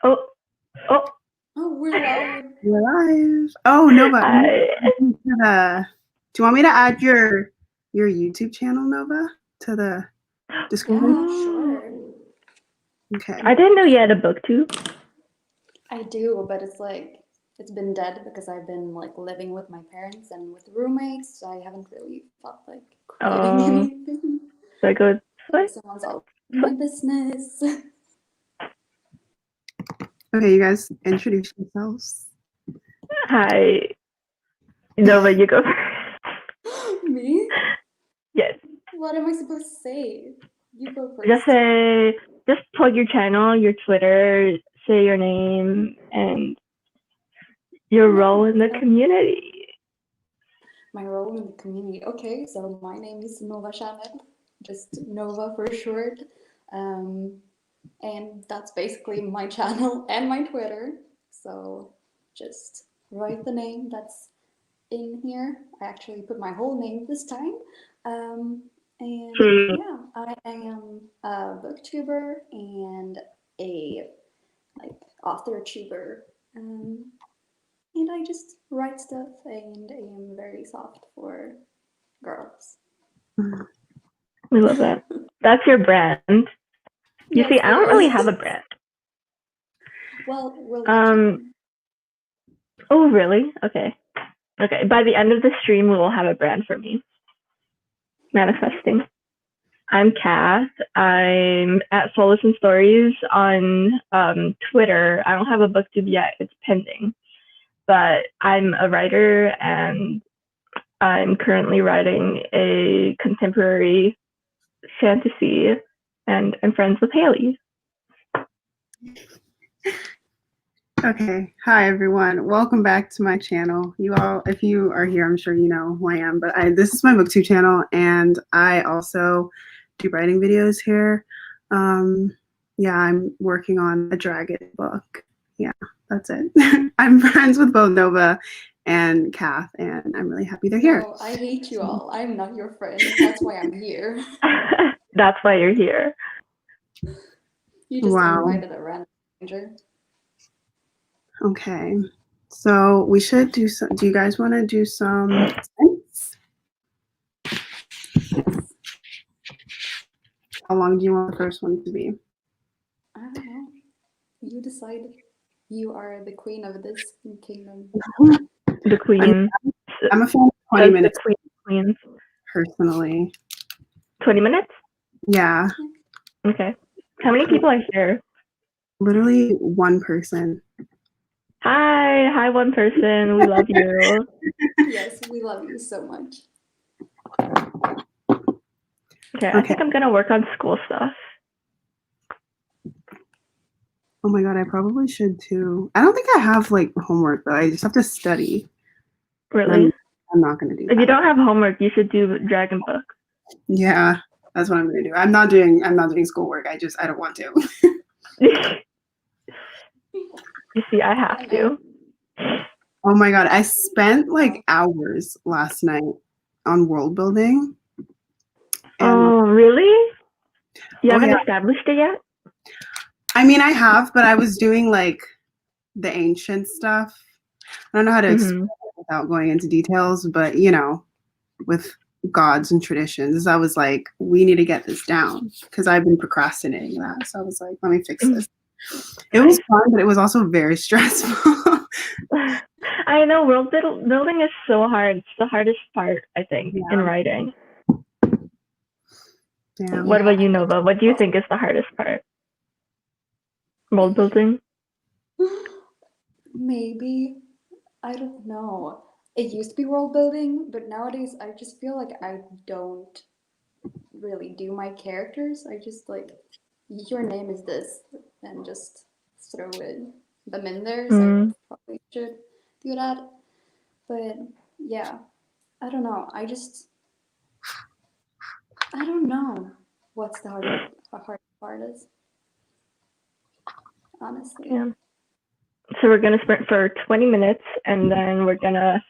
Oh, oh, Oh, we're live. We're live. Oh, Nova. I, Do you want me to add your YouTube channel, Nova, to the description? Yeah, sure. Okay. I didn't know you had a booktube. I do, but it's been dead because I've been like living with my parents and with roommates. So I haven't really felt like creating anything. So I go, Someone's all my business. Okay, you guys introduce yourselves. hi. Nova, you go first. Me? Yes. What am I supposed to say? You go first. Just plug your channel, your Twitter, say your name, and your role in the community. My role in the community. Okay, so my name is Nova Shamed, just Nova for short. And that's basically my channel and my Twitter. So just write the name that's in here. I actually put my whole name this time. And yeah, I am a booktuber and a author tuber. And I just write stuff and I am very soft for girls. We love that. That's your brand. You see, I don't really have a brand. Well, we'll get to them. Oh, really? Okay. By the end of the stream, we will have a brand for me. Manifesting. I'm Kath. I'm at Solace and Stories on Twitter. I don't have a booktube yet. It's pending. But I'm a writer and I'm currently writing a contemporary fantasy and I'm friends with Haley. Okay. Hi, everyone. Welcome back to my channel. You all, if you are here, I'm sure you know who I am, but this is my booktube channel, and I also do writing videos here. Yeah, I'm working on a dragon book. Yeah, that's it. I'm friends with both Nova and Kath, and I'm really happy they're here. No, I hate you all. I'm not your friend. That's why I'm here. That's why you're here. You just invited a random stranger. Okay, so we should do some. Do you guys want to do some sense? How long do you want the first one to be? I don't know. You decide. You are the queen of this kingdom. The queen. I'm a fan of 20 minutes. Queens. Personally. 20 minutes? Yeah. Okay. How many people are here? Literally one person. Hi, one person. We love you. Yes, we love you so much. Okay, I think I'm gonna work on school stuff. Oh my god, I probably should too. I don't think I have like homework, but I just have to study. Really? I'm not gonna do that. If you don't have homework, you should do Dragon Book. Yeah, that's what I'm gonna do. I'm not doing schoolwork. I don't want to. You see, I have to. Oh my god, I spent like hours last night on world building. Oh, really? You haven't established it yet? I mean, I have, but I was doing like the ancient stuff. I don't know how to explain it without going into details, but you know, with gods and traditions, I was like, we need to get this down because I've been procrastinating that. So I was like, let me fix this. It was fun, but it was also very stressful. I know, world building is so hard. It's the hardest part, I think, in writing. Damn. What about you, Nova? What do you think is the hardest part? World building? Maybe. I don't know. It used to be world building, but nowadays I just feel like I don't really do my characters. I just like, your name is this, and just throw them in there. So I probably should do that. But yeah, I don't know. I don't know what's the hardest part is. Honestly. Yeah. So we're going to sprint for 20 minutes and then we're going to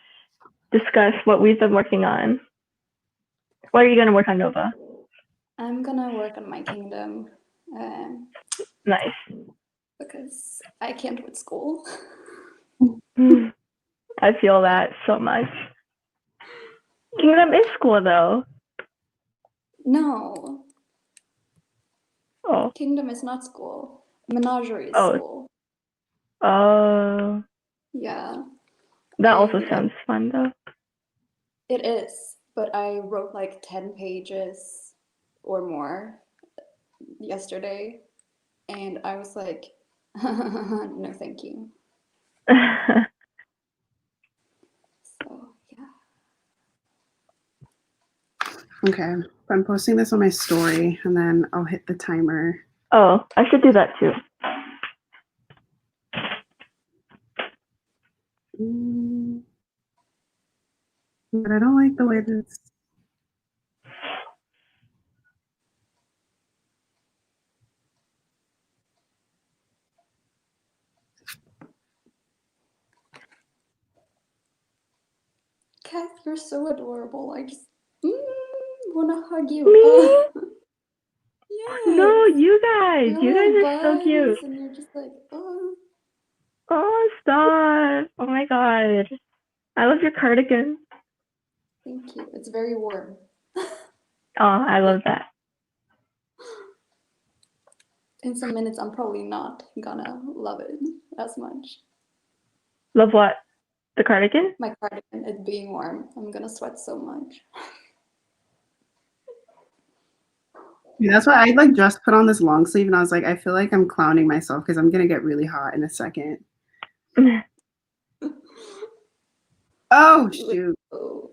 discuss what we've been working on. What are you going to work on, Nova? I'm going to work on my kingdom. Nice. because I can't with school. I feel that so much. Kingdom is school though. No, Oh, Kingdom is not school. Menagerie is Oh. school. oh, Yeah, that also And- sounds fun though. it is. But I wrote like 10 pages or more yesterday, and I was like, no, thank you. So, yeah. Okay. I'm posting this on my story and then I'll hit the timer. Oh, I should do that too. But I don't like the way this. Kath, you're so adorable. I just want to hug you. Me? Yes. No, you guys. Your You guys little are so cute. buns, and you're just like, oh. Oh, stop. Oh my god. I love your cardigan. Thank you. It's very warm. Oh, I love that. In some minutes, I'm probably not gonna love it as much. Love what? The cardigan? My cardigan, it being warm. I'm gonna sweat so much. Yeah, that's why I like just put on this long sleeve and I was like, I feel like I'm clowning myself because I'm gonna get really hot in a second. Oh shoot. Oh.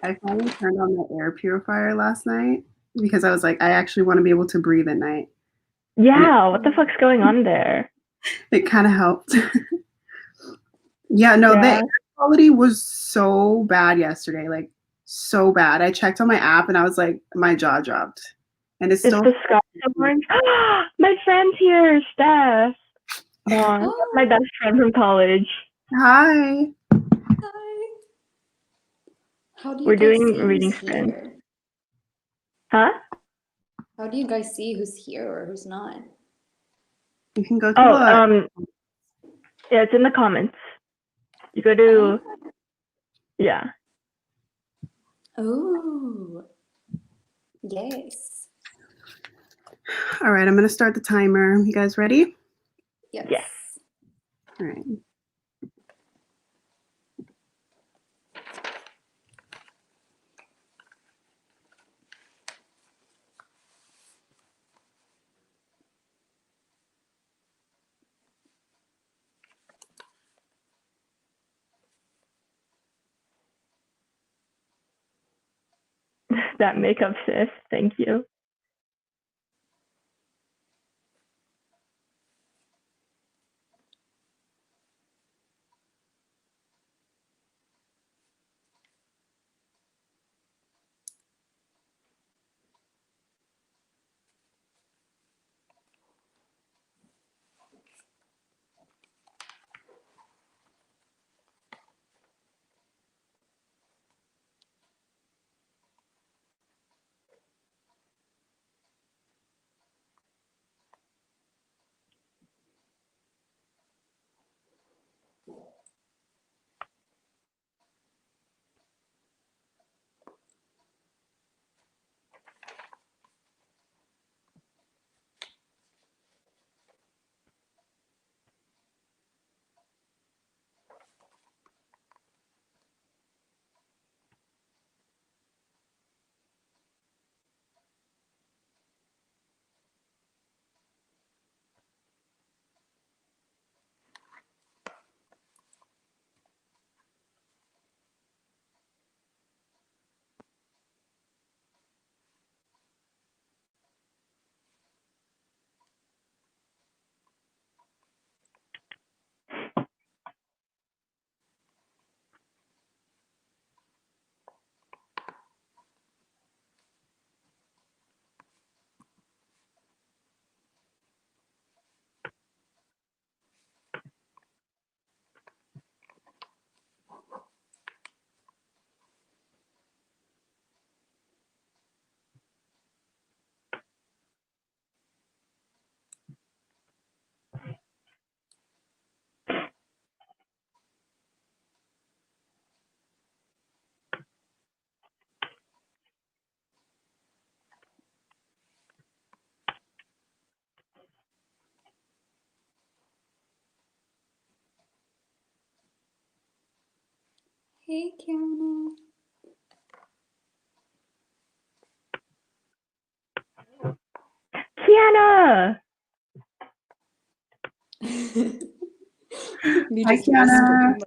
I finally turned on my air purifier last night because I was like, I actually want to be able to breathe at night. Yeah, what the fuck's going on there? It kind of helped. Yeah, no, the Yeah. air quality was so bad yesterday, like so bad. I checked on my app and I was like, my jaw dropped. And it's Is still the sky so orange? My friend's here, Steph. Aw, Oh, my best friend from college. hi. hi. How do you We're guys doing see reading who's spin. here? Huh? How do you guys see who's here or who's not? You can go to Oh, yeah, it's in the comments. You go to, yeah. Oh, yes. All right, I'm gonna start the timer. You guys ready? Yes. Yes. All right. That makeup, sis. Thank you. Hey, Kiana. Kiana! Me Hi, just Kiana. whispering.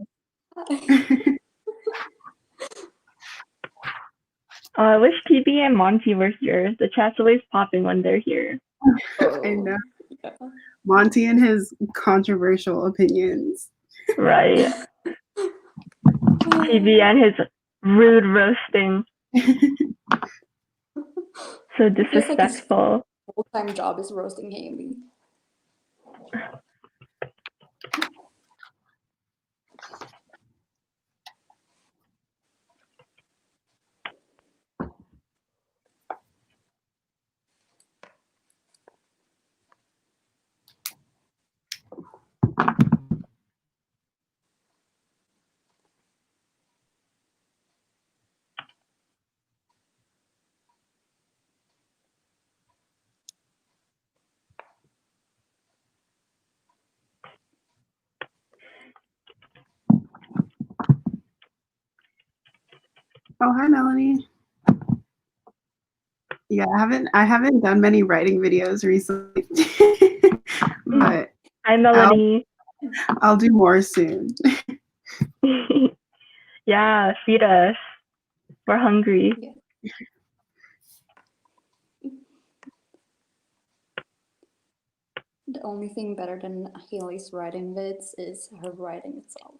Like, I wish PB and Monty were here. The chat's always popping when they're here. I know. yeah. Monty and his controversial opinions. Right. PB and his rude roasting. So It feels like his disrespectful. full-time job is roasting Haley. Oh, hi, Melanie. Yeah, I haven't done many writing videos recently, but Hi, Melanie. I'll do more soon. Yeah, feed us. We're hungry. Yeah. The only thing better than Haley's writing vids is her writing itself.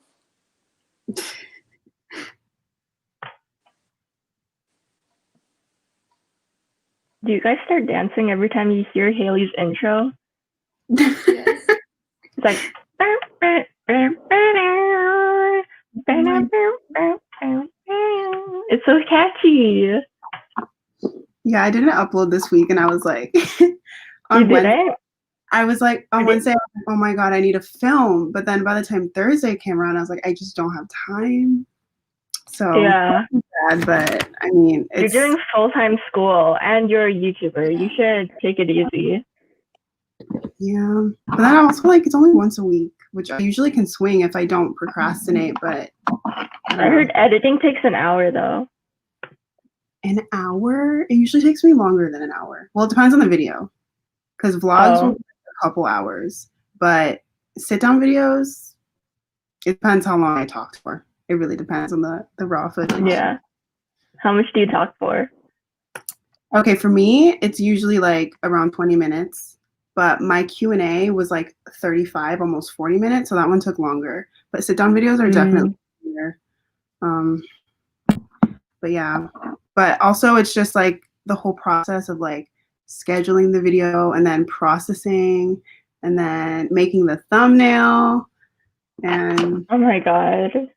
Do you guys start dancing every time you hear Haley's intro? Yes. It's like. It's so catchy. Yeah, I didn't upload this week, and I was like, You on did Wednesday, it? I was like, on Wednesday, I was like, oh my God, I need a film. But then by the time Thursday came around, I was like, I just don't have time. So Yeah. sad, but I mean, You're it's doing full-time school and you're a YouTuber. You should take it easy. yeah. But then I'm also like, it's only once a week, which I usually can swing if I don't procrastinate. But I heard editing takes an hour though. an hour. It usually takes me longer than an hour. Well, it depends on the video, because vlogs will take a couple hours, but sit-down videos, it depends how long I talked for. It really depends on the raw footage. Yeah. How much do you talk for? Okay, for me, it's usually like around 20 minutes, but my Q&A was like 35, almost 40 minutes, so that one took longer. But sit-down videos are definitely longer. But yeah, but also it's just like the whole process of like scheduling the video and then processing and then making the thumbnail. And oh my God.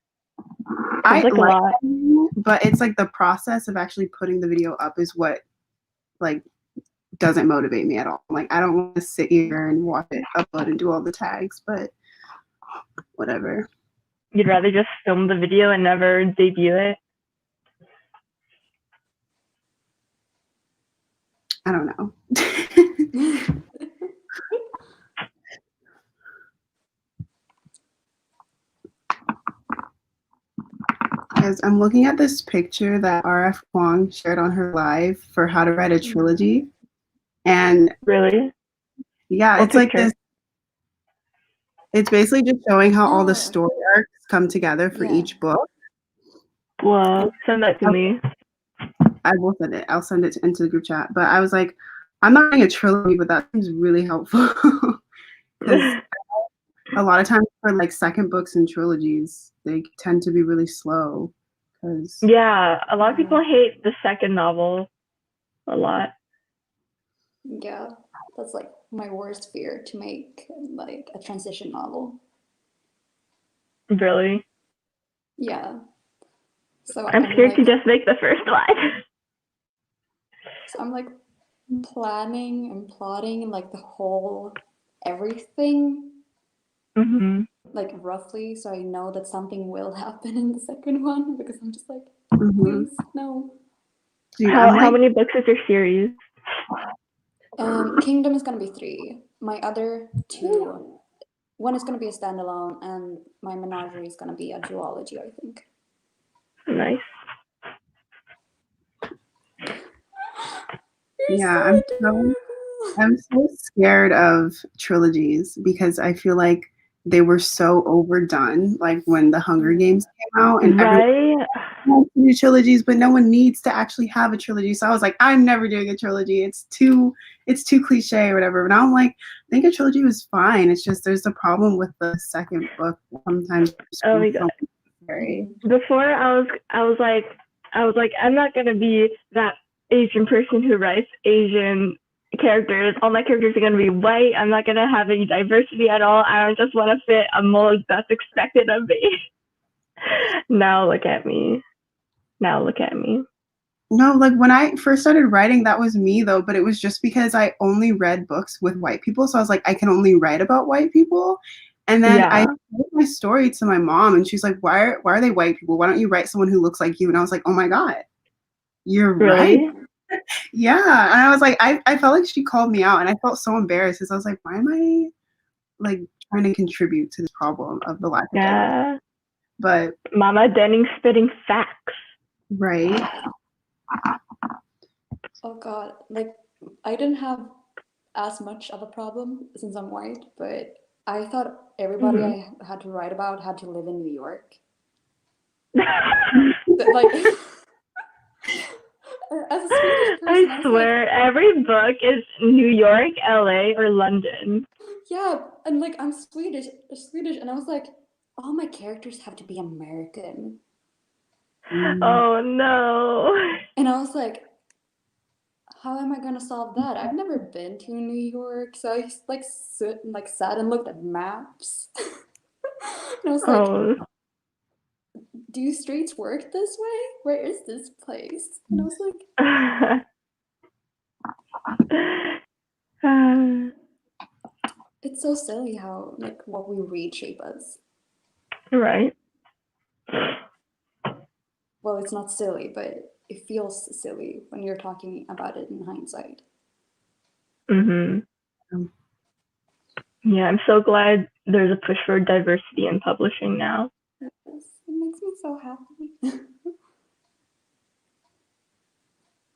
I like a lot. But it's like the process of actually putting the video up is what like doesn't motivate me at all. Like I don't want to sit here and watch it upload and do all the tags, but whatever. You'd rather just film the video and never debut it? I don't know. Because I'm looking at this picture that RF Kwong shared on her live for how to write a trilogy. And really? Yeah, what it's picture? like this. It's basically just showing how all the story arcs come together for each book. Well, send that to me. I will send it. I'll send it into the group chat. But I was like, I'm not writing a trilogy, but that seems really helpful. Because a lot of times for like second books and trilogies, they tend to be really slow. Yeah, a lot of people hate the second novel a lot. Yeah, that's like my worst fear, to make like a transition novel. Really? Yeah. So I'm scared to just make the first one. So I'm like planning and plotting and like the whole everything, like roughly, so I know that something will happen in the second one, because I'm just like, please, no. Dude, how many books is your series? Kingdom is gonna be 3. My other 2, one is gonna be a standalone, and my Menagerie is gonna be a duology, I think. Nice. You're Yeah, so adorable. I'm so scared of trilogies because I feel like they were so overdone. Like when the Hunger Yeah. Games came out, and everyone Right? wants to do trilogies, but no one needs to actually have a trilogy. So I was like, I'm never doing a trilogy. It's too cliche or whatever. But now I'm like, I think a trilogy was fine. It's just there's a problem with the second book. Sometimes it's Oh my so god. unnecessary. Before I was like, I'm not gonna be that Asian person who writes Asian characters. All my characters are gonna be white. I'm not gonna have any diversity at all. I don't just want to fit a mold that's expected of me. Now look at me. Now look at me. No, like when I first started writing, that was me though, but it was just because I only read books with white people. So I was like, I can only write about white people. And then I Yeah. told my story to my mom and she's like, why are they white people? Why don't you write someone who looks like you? And I was like, oh my God, you're right. Really? Yeah. And I was like, I felt like she called me out and I felt so embarrassed because I was like, why am I like trying to contribute to this problem of the lack of diversity? Yeah. But Mama Denning spitting facts. right. Oh God, like I didn't have as much of a problem since I'm white, but I thought everybody I had to write about had to live in New York. Like, as a Swedish person, I I was swear, every book is New York, LA, or London. yeah, and like I'm Swedish, and I was like, all my characters have to be American, Oh no. and I was like, how am I gonna solve that? I've never been to New York, so I like sat and looked at maps, and I was like, Oh. do streets work this way? Where is this place? And I was like, it's so silly how like what we read shape us. Right. Well, it's not silly, but it feels silly when you're talking about it in hindsight. Mhm. Yeah, I'm so glad there's a push for diversity in publishing now. Yes, it makes me so happy.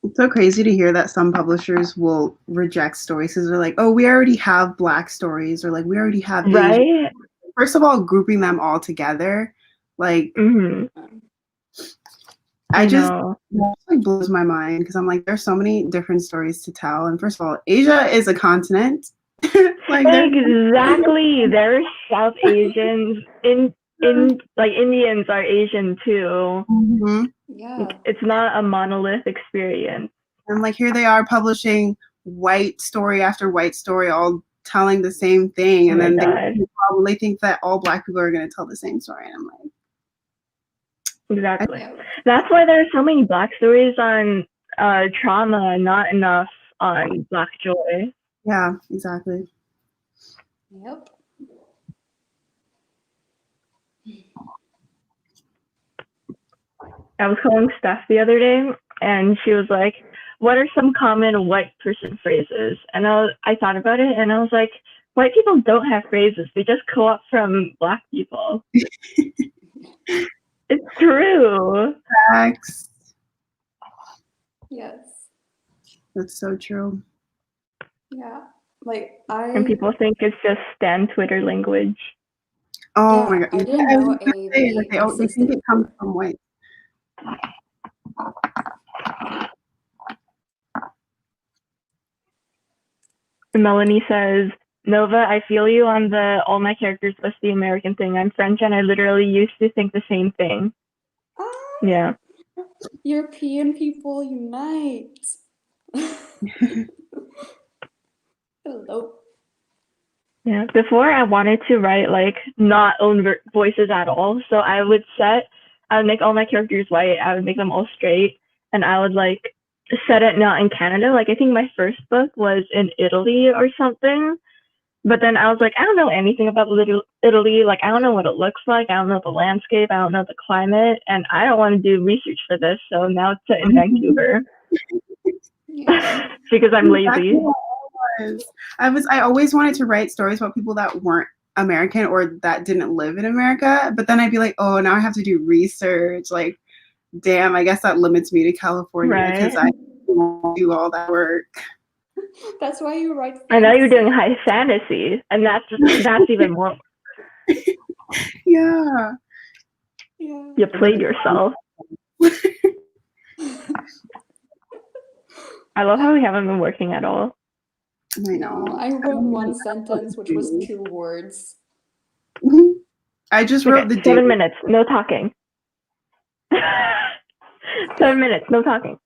It's so crazy to hear that some publishers will reject stories because they're like, oh, we already have Black stories, or like we already have Asian. Right? First of all, grouping them all together, like Mhm. I just know. that like blows my mind because I'm like, there's so many different stories to tell. And first of all, Asia is a continent. Like Exactly. There's South Asians in like Indians are Asian too. Mhm. Yeah. It's not a monolith experience. And like here they are publishing white story after white story, all telling the same thing, Oh and my then god. they probably think that all Black people are going to tell the same story. And I'm like, Exactly. Yeah. That's why there are so many Black stories on trauma, not enough on Black joy. yeah, exactly. Yep. I was calling Steph the other day, and she was like, "What are some common white person phrases?" And I thought about it, and I was like, "White people don't have phrases; they just co-opt from Black people." It's true. Facts. Yes. That's so true. Yeah. Like And people think it's just Stan Twitter language. Oh yeah, my god. I Yeah, didn't I was know gonna say, like, AV they think existed. it comes from white. Melanie says, Nova, I feel you on the all my characters plus the American thing. I'm French and I literally used to think the same thing. Ah, Yeah. European people unite. Hello. Yeah. Before I wanted to write like not own voices at all. So I would make all my characters white. I would make them all straight. And I would like set it not in Canada. Like I think my first book was in Italy or something. But then I was like, I don't know anything about Italy. Like, I don't know what it looks like. I don't know the landscape. I don't know the climate. And I don't want to do research for this. So now it's set in Vancouver Yeah. because I'm Exactly lazy. what I always wanted to write stories about people that weren't American or that didn't live in America. But then I'd be like, oh, now I have to do research. Like, damn, I guess that limits me to California because Right. I won't do all that work. That's why you write I know you're fantasy. doing high fantasy, and that's even more. Yeah. Yeah. You played yourself. I love how we haven't been working at all. I know. No, I wrote one sentence, which was 2 words. I just wrote Okay, the 7 date. minutes, no talking. 7 minutes, no talking.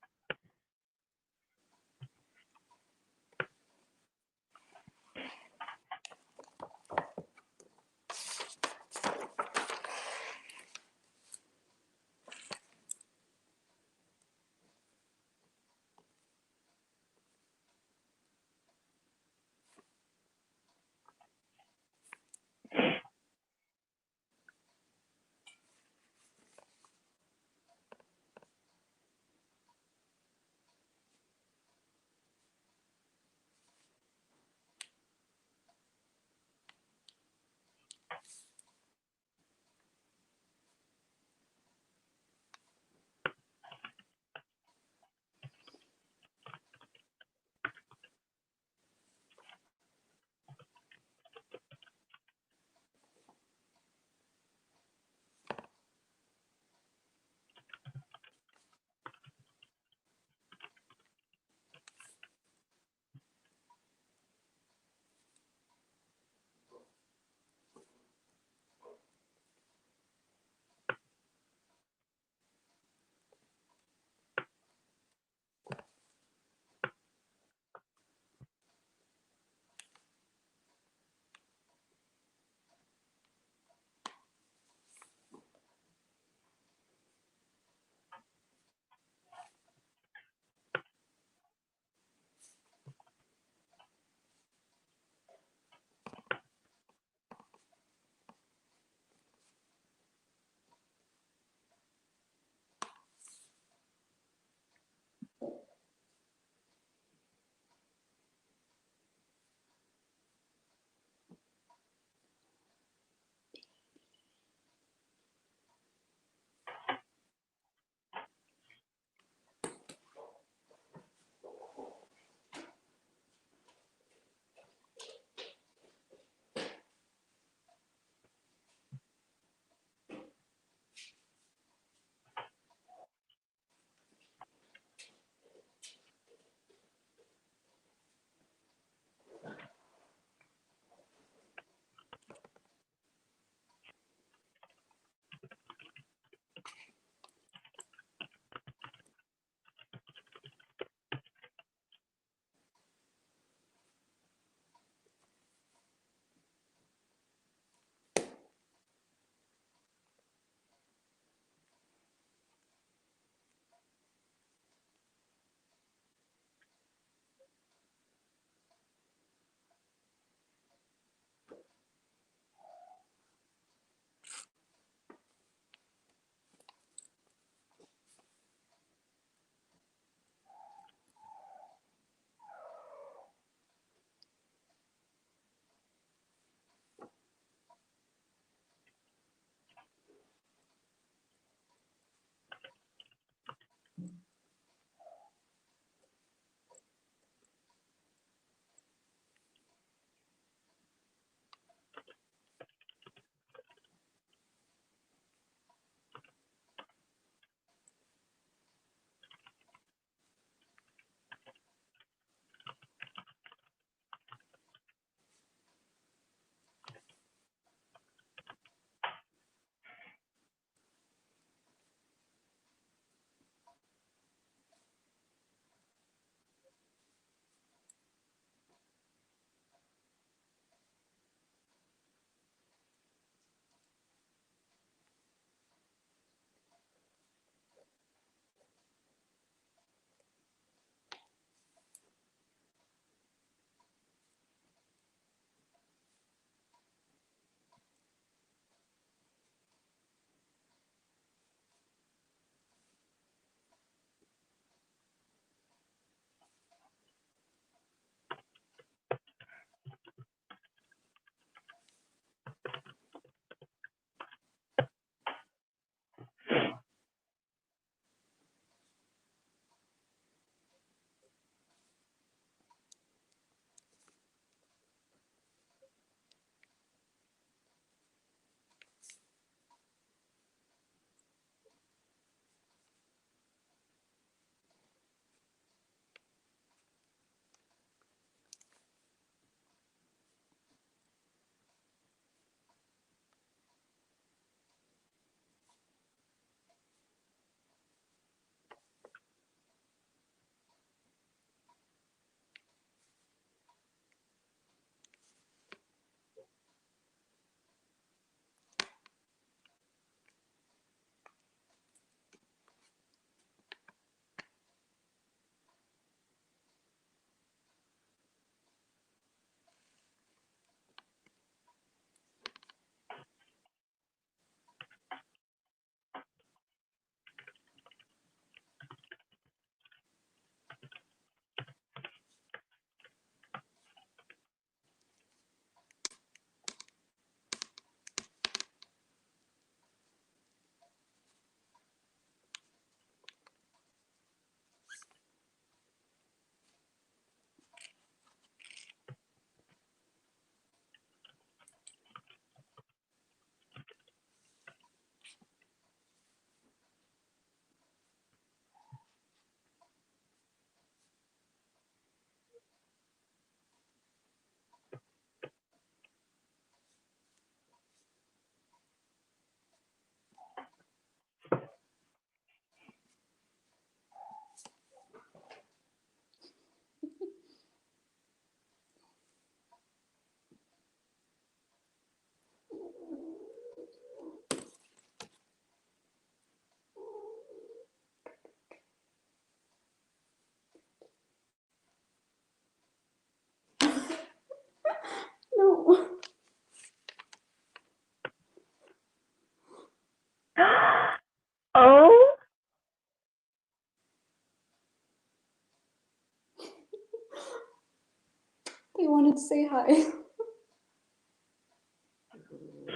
want to say hi.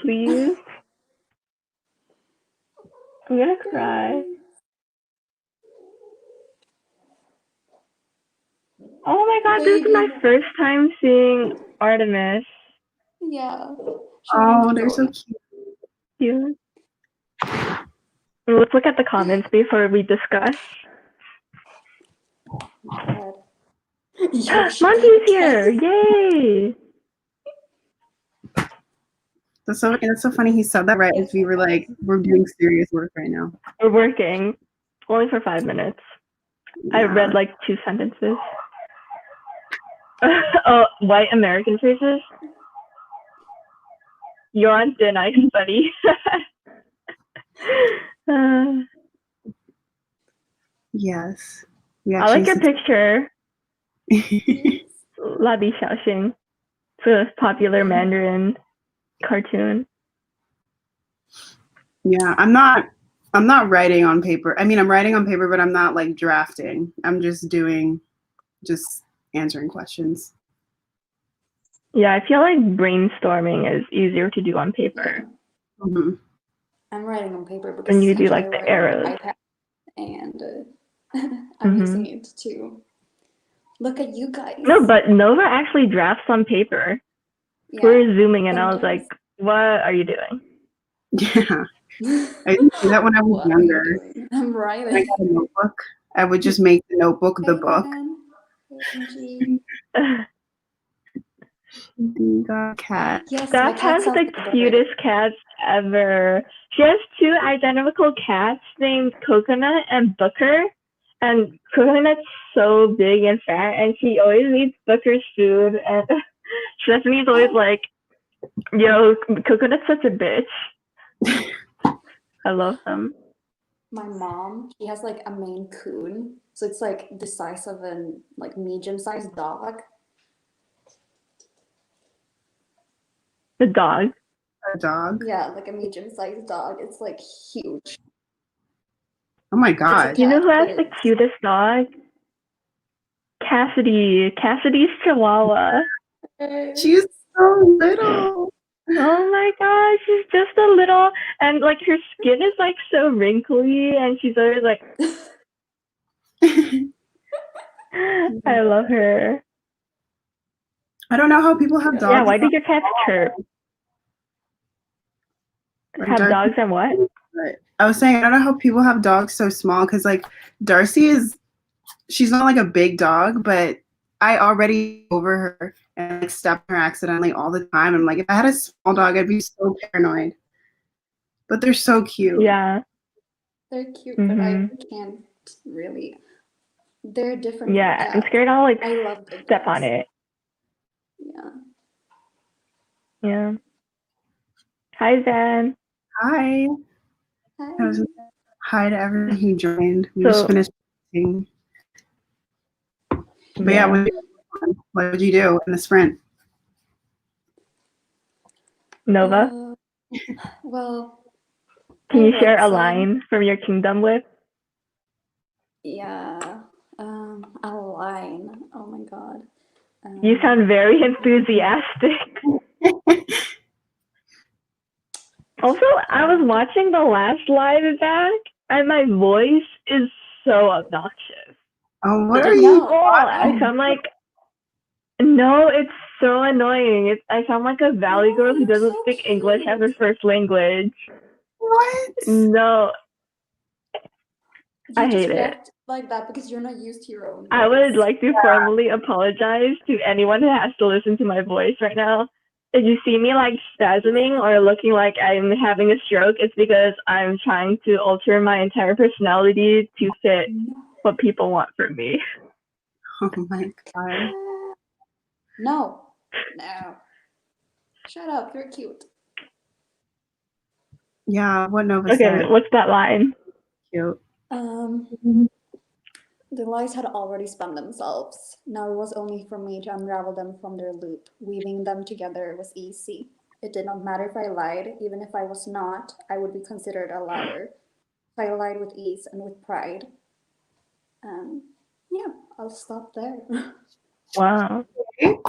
Please. I'm gonna cry. Oh my god, this is my Baby. first time seeing Artemis. Yeah. Oh, they're so cute. You. Let's look at the comments before we discuss. God. Yoshi Monty's again. here! Yay! That's so funny. He said that right as we were like, we're doing serious work right now. We're working. Only for 5 minutes. I Yeah. read like 2 sentences. Oh, white American phrases? You're on thin ice, buddy. Yes. We I like actually your picture. Labi Xiaoxing. It's a popular Mandarin cartoon. Yeah, I'm not writing on paper. I mean, I'm writing on paper, but I'm not like drafting. I'm just answering questions. Yeah, I feel like brainstorming is easier to do on paper. Mm-hmm. I'm writing on paper because And you do essentially like I the write on arrows. iPad, and I'm using it to look at you guys. No, but Nova actually drafts on paper. Yeah, We're zooming and I was sometimes. like, what are you doing? Yeah. I used to do that when I was What are younger. you doing? I'm When I writing. got a notebook, I would just make the notebook the Hey, book. Dan. Hey, You got a cat. yes, my Steph cat has sounds the like a bird. cutest cats ever. She has 2 identical cats named Coconut and Booker. And Coconut's so big and fat, and she always eats Booker's food. And Stephanie's always like, yo, Coconut's such a bitch. I love them. My mom, she has like a Maine Coon, so it's like the size of an like medium-sized dog. The dog. A dog. Yeah, like a medium-sized dog. It's like huge. Oh my It's a god. You know cat, who has but the it's cutest dog? Cassidy. Cassidy's Chihuahua. She's so little. Oh my gosh, she's just a little, and like her skin is like so wrinkly, and she's always like, I love her. I don't know how people have dogs. Yeah, why did your cats chirp? Like Have Darcy, dogs and what? but I was saying I don't know how people have dogs so small because like Darcy she's not like a big dog, but I already over her and like step her accidentally all the time. I'm like, if I had a small dog, I'd be so paranoid. But they're so cute. Yeah. they're cute, but I can't really. They're different. Yeah, from I'm cats. scared I'll like I love big step cats. on it. Yeah. Yeah. Hi, Zan. Hi. Hi. Hi to everyone who joined. We just finished eating. But yeah, what did you do in the sprint? Nova, Well, can I you read share a some. line from your kingdom whip? Yeah. A line. Oh my god. You sound very enthusiastic. Also, I was watching the last live back, and my voice is so obnoxious. Oh, what Did are you you? know? I sound like, no, it's so annoying. I sound like a valley girl who doesn't so speak English as her cute. first language. What? No, You I just hate it. react like that because you're not used to your own voice. I would like to formally apologize to anyone who has to listen to my voice right now. If you see me like spasming or looking like I'm having a stroke, it's because I'm trying to alter my entire personality to fit what people want from me. Oh my god. No. Shut up. You're cute. Yeah, what Nova Okay, said. what's that line? Cute. The lies had already spun themselves. Now it was only for me to unravel them from their loop. Weaving them together was easy. It did not matter if I lied. Even if I was not, I would be considered a liar. So I lied with ease and with pride. Yeah, I'll stop there. Wow.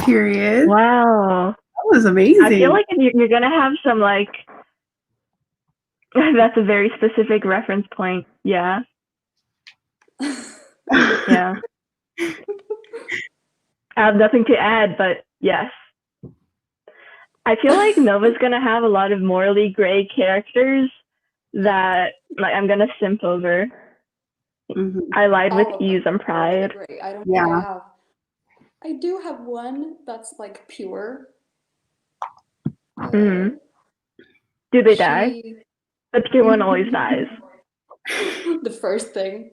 Period. Wow. That was amazing. I feel like you're gonna have some like. That's a very specific reference point. Yeah. Yeah. I have nothing to add, but yes. I feel like Nova's gonna have a lot of morally gray characters that like I'm gonna simp over. Mhm. I lied with All of ease them and are really pride. great. I don't Yeah. think I have. I do have one that's like pure. Mhm. Do they die? She, The pure one always dies. the first thing.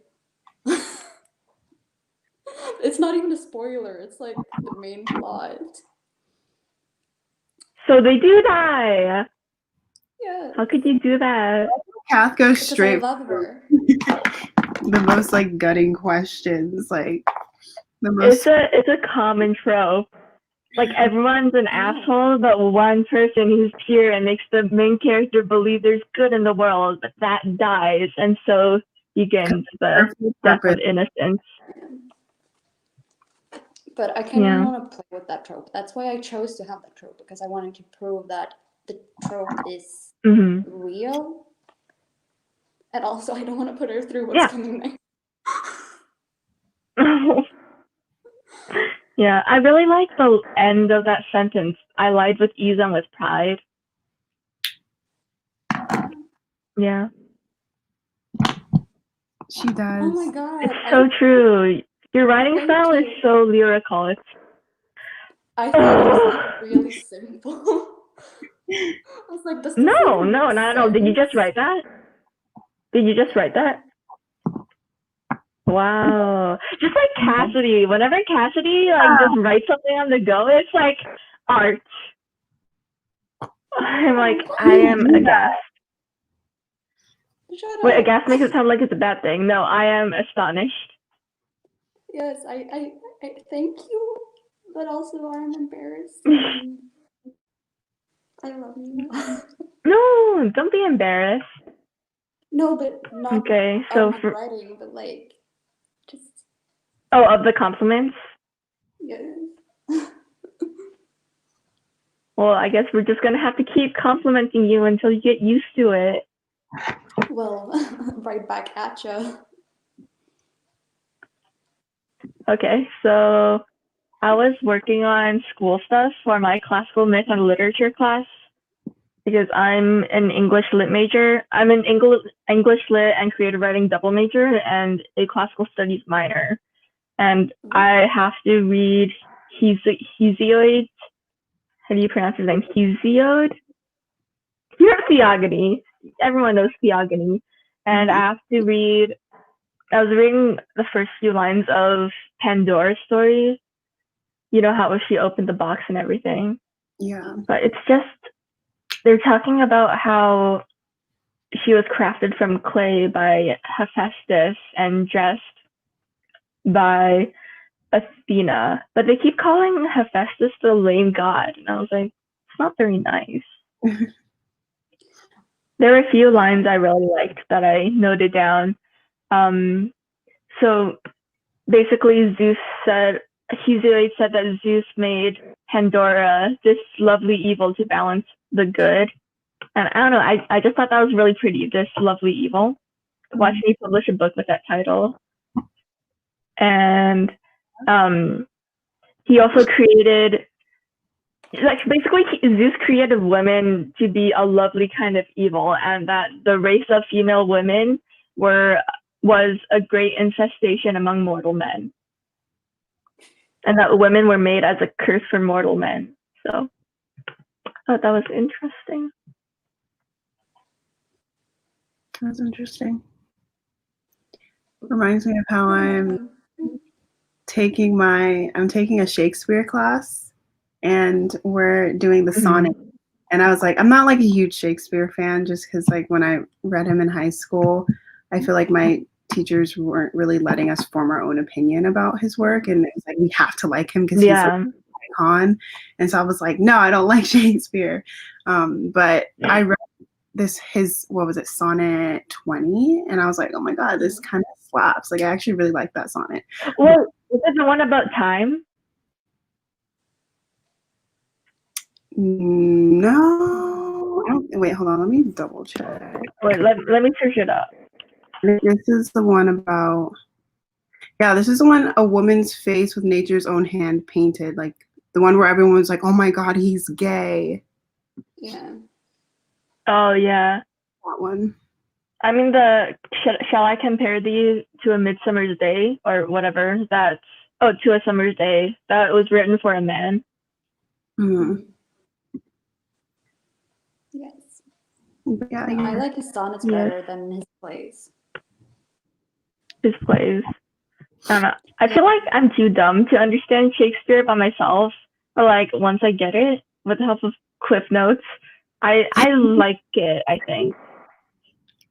It's not even a spoiler. It's like the main plot. So they do die. Yeah, How could you do that? Kath goes because I straight love for her. the most like gutting questions, like the most. It's a common trope. Like everyone's an asshole, but one person who's pure and makes the main character believe there's good in the world, but that dies, and so begins the death of innocence. But I kind of Yeah. want to play with that trope. That's why I chose to have that trope, because I wanted to prove that the trope is Mhm. real. And also, I don't want to put her through what's Yeah. coming next. Yeah, I really like the end of that sentence. I lied with ease and with pride. Yeah. She does. Oh my god. It's so true. Your writing Thank style is you. so lyrical. It's I thought it was like really simple. I was like, does this no, even not make at all. Did you just sense? write that? Did you just write that? Wow. Just like Cassidy. Whenever Cassidy like just writes something on the go, it's like art. I'm like, I am aghast. Shut Wait, up. aghast makes it sound like it's a bad thing. No, I am astonished. Yes, I thank you, but also I'm embarrassed. I love you. No, don't be embarrassed. No, but not Okay, so of my for writing, but like just of the compliments. yeah. Well, I guess we're just gonna have to keep complimenting you until you get used to it. Well, right back at you. Okay, so I was working on school stuff for my classical myth and literature class because I'm an English lit major. I'm an English lit and creative writing double major and a classical studies minor. And I have to read Hesiod. How do you pronounce his name? Hesiod? You have Theogony. Everyone knows Theogony. And I have to read, I was reading the first few lines of Pandora's story. You know how she opened the box and everything. Yeah. But it's just, they're talking about how she was crafted from clay by Hephaestus and dressed by Athena. But they keep calling Hephaestus the lame god. And I was like, it's not very nice. There were a few lines I really liked that I noted down. So basically, Hesiod said that Zeus made Pandora this lovely evil to balance the good. And I don't know, I just thought that was really pretty, this lovely evil. Watch me publish a book with that title. And he also created, like basically Zeus created women to be a lovely kind of evil, and that the race of female women was a great infestation among mortal men, and that women were made as a curse for mortal men. So I thought that was interesting. That's interesting. Reminds me of how I'm taking a Shakespeare class, and we're doing the sonnet. And I was like, I'm not like a huge Shakespeare fan, just because like when I read him in high school, I feel like my teachers weren't really letting us form our own opinion about his work, and it was like we have to like him because he's an icon. And so I was like, no, I don't like Shakespeare. But I read what was it, Sonnet 20, and I was like, oh my god, this kind of slaps. Like I actually really like that sonnet. Well, is it the one about time? No. Wait, hold on. Let me double check. Wait, let me search it up. This is the one about. Yeah, this is the one, a woman's face with nature's own hand painted. Like the one where everyone was like, "Oh my God, he's gay." Yeah. Oh yeah. That one. I mean, shall I compare these to A Midsummer's Day or whatever? To A Summer's Day. That was written for a man. Mm. Yes. Yeah, I like his sonnets better than his plays. His plays. I don't know. I feel like I'm too dumb to understand Shakespeare by myself, or like once I get it with the help of Cliff Notes, I like it. I think.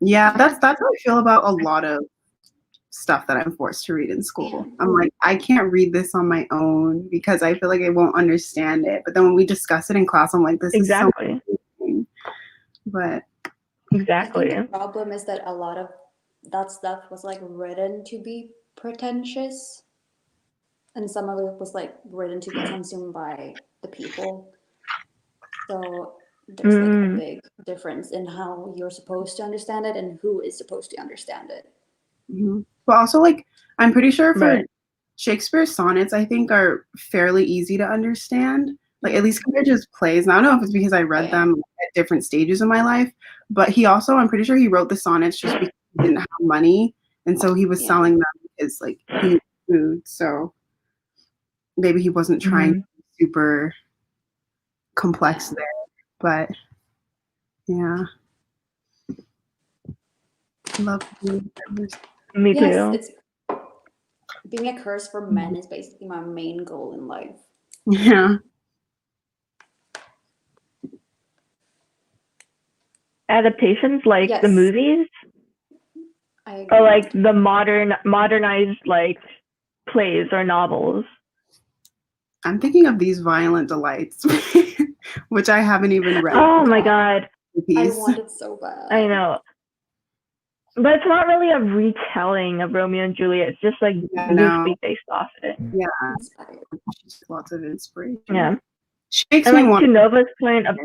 Yeah, that's how I feel about a lot of stuff that I'm forced to read in school. Yeah. I'm like, I can't read this on my own because I feel like I won't understand it. But then when we discuss it in class, I'm like, this exactly. is so interesting. But exactly. I think the problem is that a lot of that stuff was like written to be pretentious, and some of it was like written to be consumed by the people. So there's like a big difference in how you're supposed to understand it and who is supposed to understand it. Mm-hmm. But also, like, I'm pretty sure for right. Shakespeare's sonnets, I think are fairly easy to understand. Like, at least compared to his plays. Now, I don't know if it's because I read them at different stages of my life, but he also, I'm pretty sure he wrote the sonnets just because he didn't have money. And so he was selling them because, like, he needed food. So maybe he wasn't trying to be super complex there. But, yeah. Love you. Me too. Yes, being a curse for men is basically my main goal in life. Yeah. Adaptations like the movies, or like the modernized like plays or novels. I'm thinking of These Violent Delights, which I haven't even read. Oh my God. I want it so bad. I know. But it's not really a retelling of Romeo and Juliet. It's just like loosely based off it. Yeah. Lots of inspiration. Yeah. She makes and me like want to Nova's point of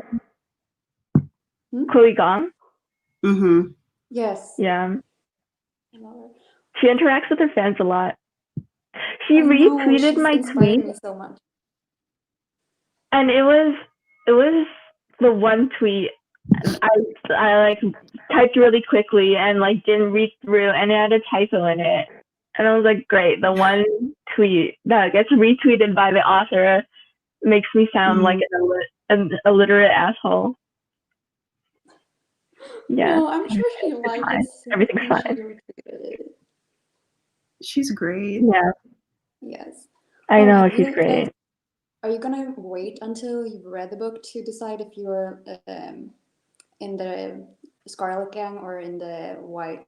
Chloe Gong. Mm-hmm. Yes. Yeah. I love her. She interacts with her fans a lot. She retweeted my tweet. Me so much. And it was the one tweet I like typed really quickly and like didn't read through, and it had a typo in it. And I was like, great, the one tweet that gets retweeted by the author makes me sound like an illiterate asshole. Yeah. No, I'm sure she liked it. Everything's fine. She's great. Yeah. Yes. I know, she's great. Are you gonna wait until you've read the book to decide if you're in the Scarlet Gang or in the White?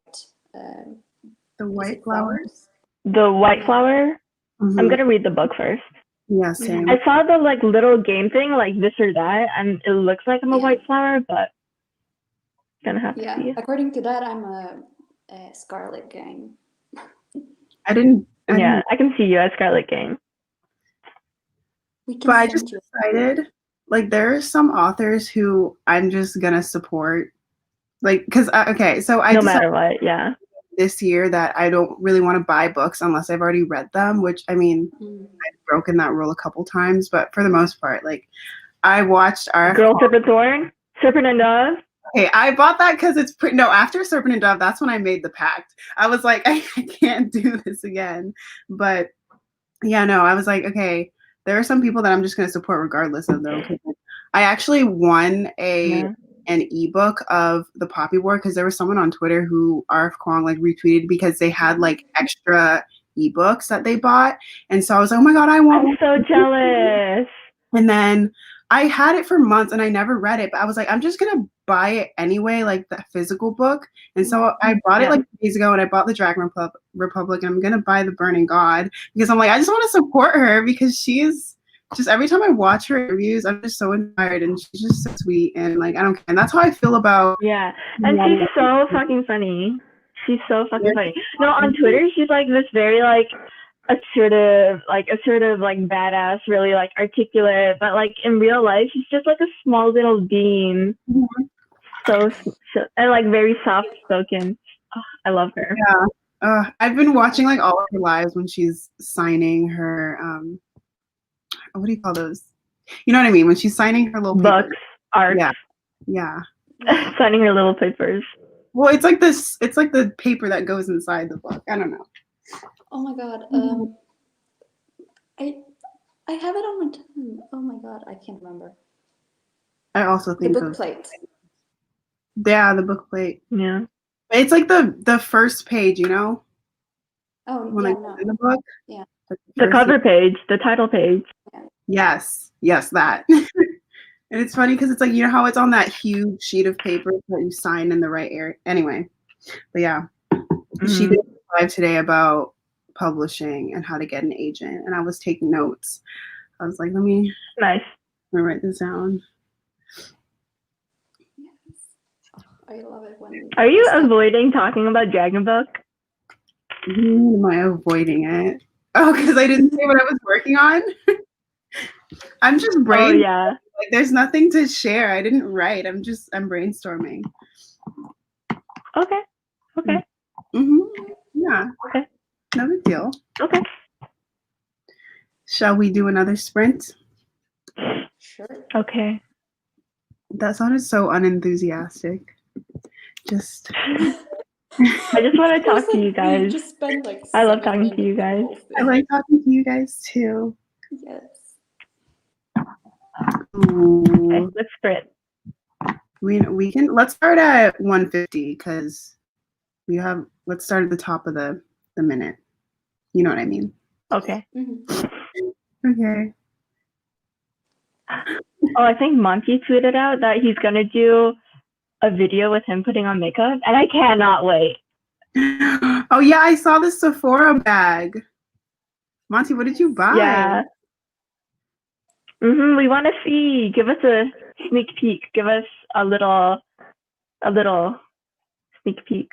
The White Flowers. The White Flower. I'm gonna read the book first. Yeah, same. I saw the like little game thing, like this or that, and it looks like I'm a White Flower, but gonna have to see. According to that, I'm a Scarlet Gang. I didn't. I can see you as Scarlet Gang. But I just decided, like, there are some authors who I'm just gonna support, like, because so I no matter what, this year that I don't really want to buy books unless I've already read them. Which I mean, I've broken that rule a couple times, but for the most part, like, I watched our Girl Serpent Thorn, Serpent and Dove. Okay, I bought that because it's after Serpent and Dove, that's when I made the pact. I was like, I can't do this again. But yeah, no, I was like, okay, there are some people that I'm just going to support regardless of them. I actually won an ebook of the Poppy War because there was someone on Twitter who RF Kwong like retweeted because they had like extra ebooks that they bought. And so I was like, oh my God, I want I'm so jealous. And then I had it for months and I never read it, but I was like, I'm just going to buy it anyway, like the physical book. And so I bought it like 2 days ago, and I bought the Dragon Republic, and I'm going to buy the Burning God because I'm like, I just want to support her because she's just, every time I watch her interviews, I'm just so inspired, and she's just so sweet, and like, I don't care. And that's how I feel about. Yeah. And she's so fucking funny. She's so fucking funny. No, on Twitter, she's like this very like assertive, like badass, really like articulate, but like in real life, she's just like a small little bean. So and like very soft spoken. Oh, I love her. Yeah. I've been watching like all of her lives when she's signing her what do you call those? You know what I mean? When she's signing her little Books, papers. art, Yeah. signing her little papers. Well, it's like this. It's like the paper that goes inside the book. I don't know. Oh my god. I have it on my tongue. Oh my god, I can't remember. I also The think book of plate. the book plate. Yeah. It's like the first page, you know, Oh when yeah, I no. in the book. Yeah. The cover page, the title page. Yes, that. And it's funny because it's like, you know how it's on that huge sheet of paper that you sign in the right area. Anyway, but yeah, she did a live today about publishing and how to get an agent, and I was taking notes. I was like, let me write this down. Yes. Oh, I love it when. Are you avoiding talking about Dragon Book? Am I avoiding it? Oh, because I didn't say what I was working on. I'm just Oh yeah. Like, there's nothing to share. I didn't write. I'm brainstorming. Okay. Yeah. Okay. No big deal. Okay. Shall we do another sprint? Sure. Okay. That sounded so unenthusiastic. Just. I just want to talk to you guys. Just spend like. I love talking to you guys. I like talking to you guys too. Yes. Okay, let's sprint. We can. Let's start at 150 because let's start at the top of the minute. You know what I mean? Okay. Okay. Oh, I think Monty tweeted out that he's gonna do a video with him putting on makeup, and I cannot wait. Oh yeah, I saw the Sephora bag. Monty, what did you buy? Yeah. We want to see. Give us a sneak peek. Give us a little sneak peek.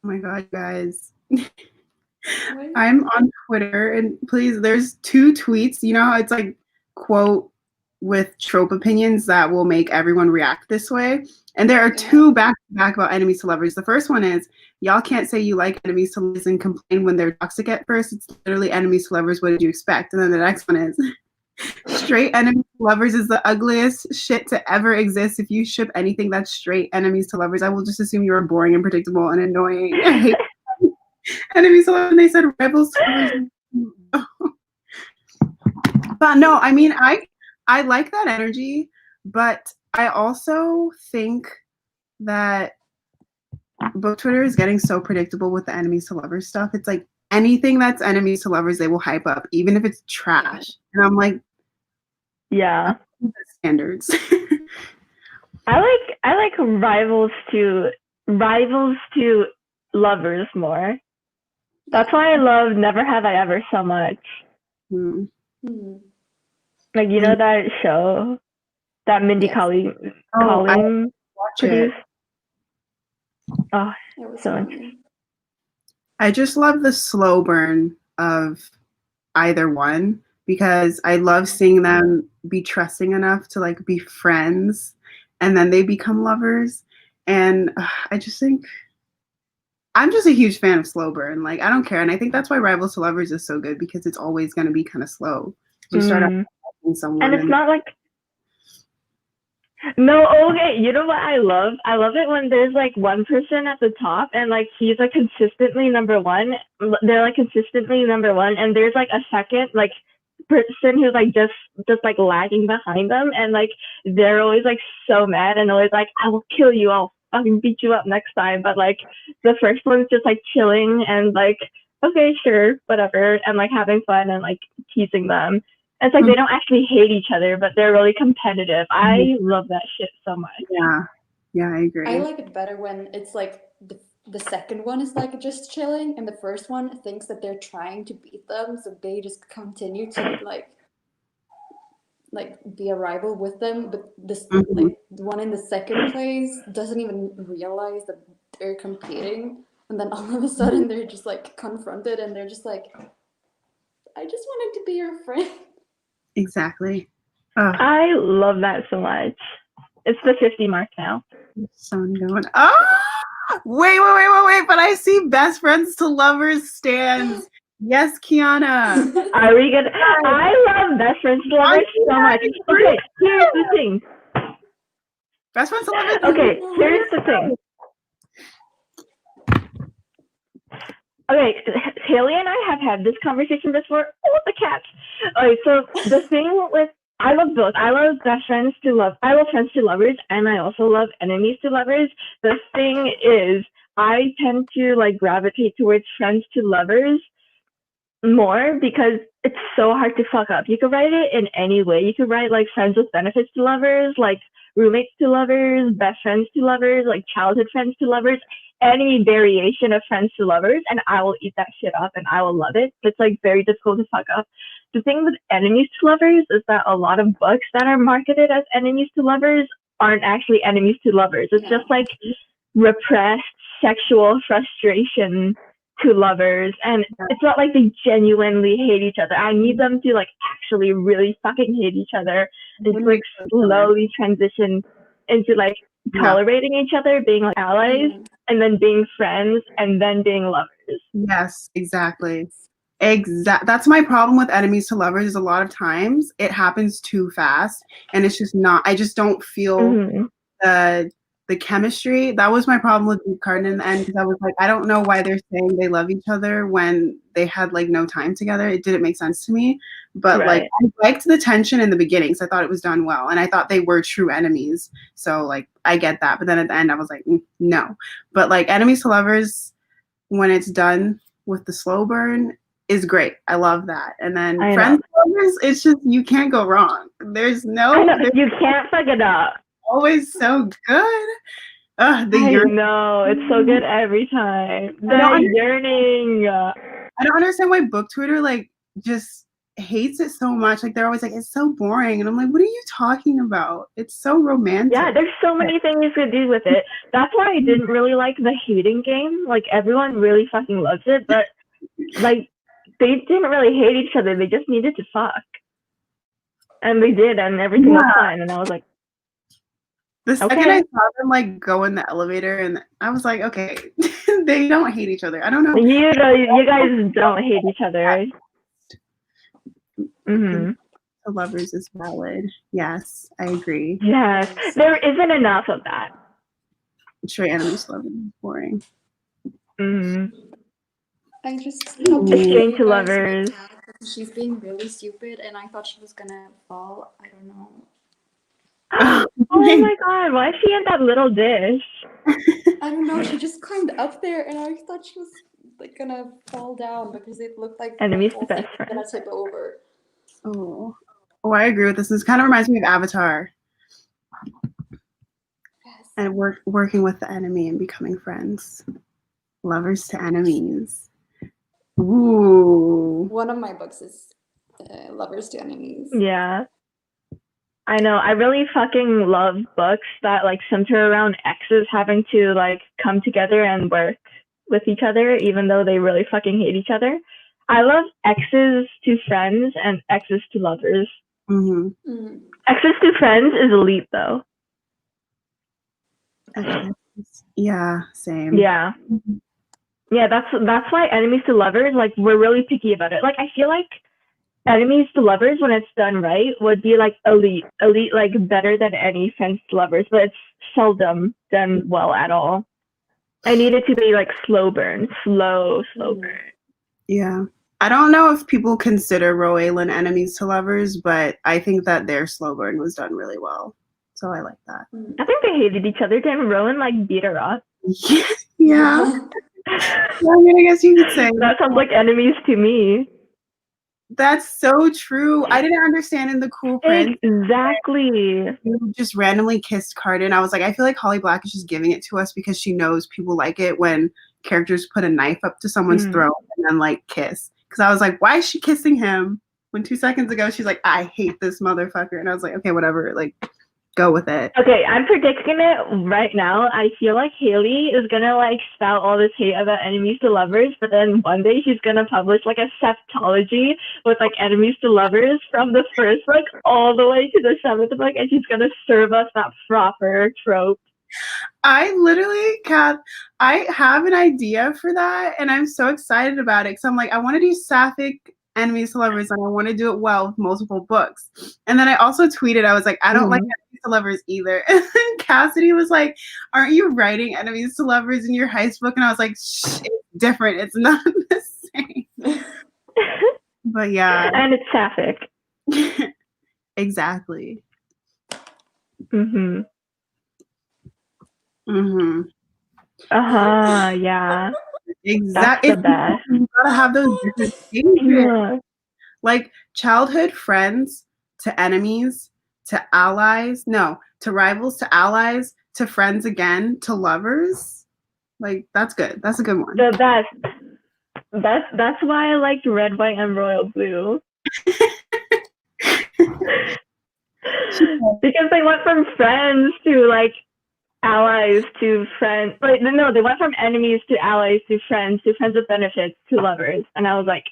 Oh my god, guys. I'm on Twitter, and please, there's 2 tweets. You know how it's like quote with trope opinions that will make everyone react this way. And there are 2 back-to-back about enemies to lovers. The first one is, y'all can't say you like enemies to lovers and complain when they're toxic at first. It's literally enemies to lovers. What did you expect? And then the next one is, straight enemies to lovers is the ugliest shit to ever exist. If you ship anything that's straight enemies to lovers, I will just assume you are boring and predictable and annoying. I hate enemies to lovers. And they said rebels to lovers. But no, I mean, I like that energy, but I also think that book Twitter is getting so predictable with the enemies to lovers stuff. It's like anything that's enemies to lovers, they will hype up, even if it's trash. And I'm like, yeah, standards. I like rivals to lovers more. That's why I love Never Have I Ever so much. Like, you know that show that Mindy Kaling produced? Oh, it was so interesting. I just love the slow burn of either one because I love seeing them be trusting enough to like be friends and then they become lovers. And I just think I'm just a huge fan of slow burn. Like, I don't care. And I think that's why Rivals to Lovers is so good because it's always going to be kind of slow. You start out with someone. And it's not like, no, okay, you know what I love? I love it when there's like one person at the top and like he's like consistently number one. They're like consistently number one, and there's like a second like person who's like just like lagging behind them, and like they're always like so mad and always like, I will kill you, I'll fucking beat you up next time. But like the first one's just like chilling and like, okay, sure, whatever, and like having fun and like teasing them. It's like they don't actually hate each other, but they're really competitive. I love that shit so much. Yeah, I agree. I like it better when it's like the second one is like just chilling, and the first one thinks that they're trying to beat them, so they just continue to like be a rival with them. But this like the one in the second place doesn't even realize that they're competing. And then all of a sudden they're just like confronted and they're just like, I just wanted to be your friend. Exactly. Oh, I love that so much. It's the 50 mark now. sun going. Oh, wait. But I see best friends to lovers stands. Yes, Kiana. Are we good? I love best friends to lovers so much. Okay, here's the thing. Best friends to lovers. Okay, here's the thing. Okay, Haley and I have had this conversation before. Oh, the cats. Okay, so the thing with I love both. I love best friends to love. I love friends to lovers, and I also love enemies to lovers. The thing is, I tend to like gravitate towards friends to lovers more because it's so hard to fuck up. You could write it in any way. You could write like friends with benefits to lovers, like roommates to lovers, best friends to lovers, like childhood friends to lovers, any variation of friends to lovers, and I will eat that shit up and I will love it. It's like very difficult to fuck up. The thing with enemies to lovers is that a lot of books that are marketed as enemies to lovers aren't actually enemies to lovers. It's just like repressed sexual frustration to lovers, and it's not like they genuinely hate each other. I need them to like actually really fucking hate each other and to like slowly transition into like tolerating each other, being like allies, and then being friends, and then being lovers. Yes, exactly. That's my problem with enemies to lovers is a lot of times it happens too fast and it's just not, I just don't feel the chemistry. That was my problem with Deep Garden in the end, because I was like, I don't know why they're saying they love each other when they had like no time together. It didn't make sense to me. But like I liked the tension in the beginning, so I thought it was done well, and I thought they were true enemies. So like I get that, but then at the end I was like, no. But like enemies to lovers, when it's done with the slow burn, is great. I love that. And then friends to lovers, it's just you can't go wrong. There's no you can't fuck it up. Always so good. I know, it's so good every time. The yearning. I don't understand why book Twitter like just hates it so much. Like they're always like, it's so boring. And I'm like, what are you talking about? It's so romantic. Yeah, there's so many things to do with it. That's why I didn't really like the hating game. Like everyone really fucking loves it, but like they didn't really hate each other. They just needed to fuck. And they did, and everything was fine. And I was like, the second I saw them like go in the elevator, and I was like, okay, they don't hate each other. I don't know. You guys don't hate each other. The lovers is valid. Yes, I agree. Yes, there isn't enough of that. Sure, enemies to lovers is boring. I just exchange to lovers. She's being really stupid, and I thought she was gonna fall. I don't know. Oh my god, why is she in that little dish? I don't know, she just climbed up there and I thought she was like gonna fall down because it looked like enemies to best friends. Gonna tip over. Oh, I agree with this. This kind of reminds me of Avatar. Yes. And working with the enemy and becoming friends. Lovers to enemies. Ooh. One of my books is Lovers to Enemies. Yeah. I know. I really fucking love books that like center around exes having to like come together and work with each other, even though they really fucking hate each other. I love exes to friends and exes to lovers. Exes to friends is elite though. Yeah, same. Yeah. Yeah, that's why enemies to lovers, like we're really picky about it. Like I feel like enemies to lovers, when it's done right, would be like elite, like better than any friends to lovers, but it's seldom done well at all. I need it to be like slow burn. Yeah. I don't know if people consider Roaelyn enemies to lovers, but I think that their slow burn was done really well. So I like that. I think they hated each other. Didn't Rowan like beat her up? Yeah. Well, I guess you could say that sounds like enemies to me. That's so true. I didn't understand in The Cruel Prince. Exactly. You just randomly kissed Cardan. I was like, I feel like Holly Black is just giving it to us because she knows people like it when characters put a knife up to someone's throat and then like kiss. Because I was like, why is she kissing him? When 2 seconds ago she's like, I hate this motherfucker. And I was like, okay, whatever. Like, Go with it. Okay, I'm predicting it right now. I feel like Haley is gonna like spout all this hate about enemies to lovers, but then one day she's gonna publish like a septology with like enemies to lovers from the first book all the way to the seventh book, and she's gonna serve us that proper trope. I literally, Kath, I have an idea for that, and I'm so excited about it because I'm like, I want to do sapphic enemies to lovers, and I want to do it well with multiple books. And then I also tweeted, I was like, I don't like enemies to lovers either. And then Cassidy was like, aren't you writing enemies to lovers in your heist book? And I was like, shh, it's different. It's not the same. But yeah. And it's sapphic. Exactly. Mm-hmm. Mm-hmm. Yeah. Exactly. That's the best. You gotta have those different things. Yeah. Like childhood friends to enemies to allies. No, to rivals to allies to friends again to lovers. Like that's good. That's a good one. The best. That's why I liked Red, White, and Royal Blue. Because they went from friends to like allies to friends. Like no, they went from enemies to allies to friends with benefits to lovers, and I was like,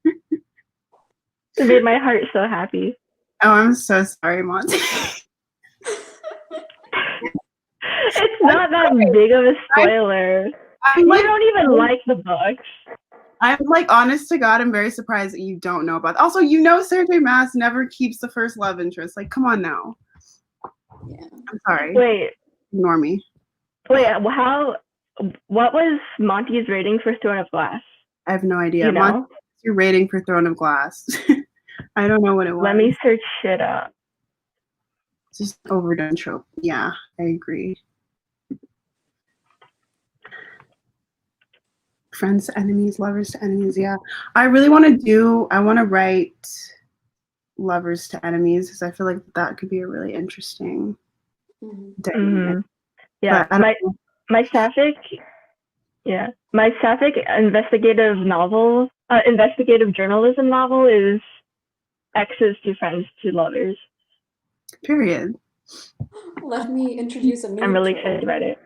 it made my heart so happy. Oh, I'm so sorry, Monty. It's not that big of a spoiler. I'm You like, don't even like the books. I'm like, honest to God, I'm very surprised that you don't know about. Also, you know, Sarah J. Maas never keeps the first love interest. Like, come on now. Yeah. I'm sorry. Wait, Ignore me. how? What was Monty's rating for Throne of Glass? I have no idea. You know? Monty, what's your rating for Throne of Glass? I don't know what it was. Let me search shit up. It's just overdone trope. Yeah, I agree. Friends to enemies, lovers to enemies. Yeah, I really want to write lovers to enemies because I feel like that could be a really interesting dynamic. Mm-hmm. Yeah, But I don't my sapphic investigative novel, investigative journalism novel is exes to friends to lovers. Period. Let me introduce a new I'm really trope. excited about it.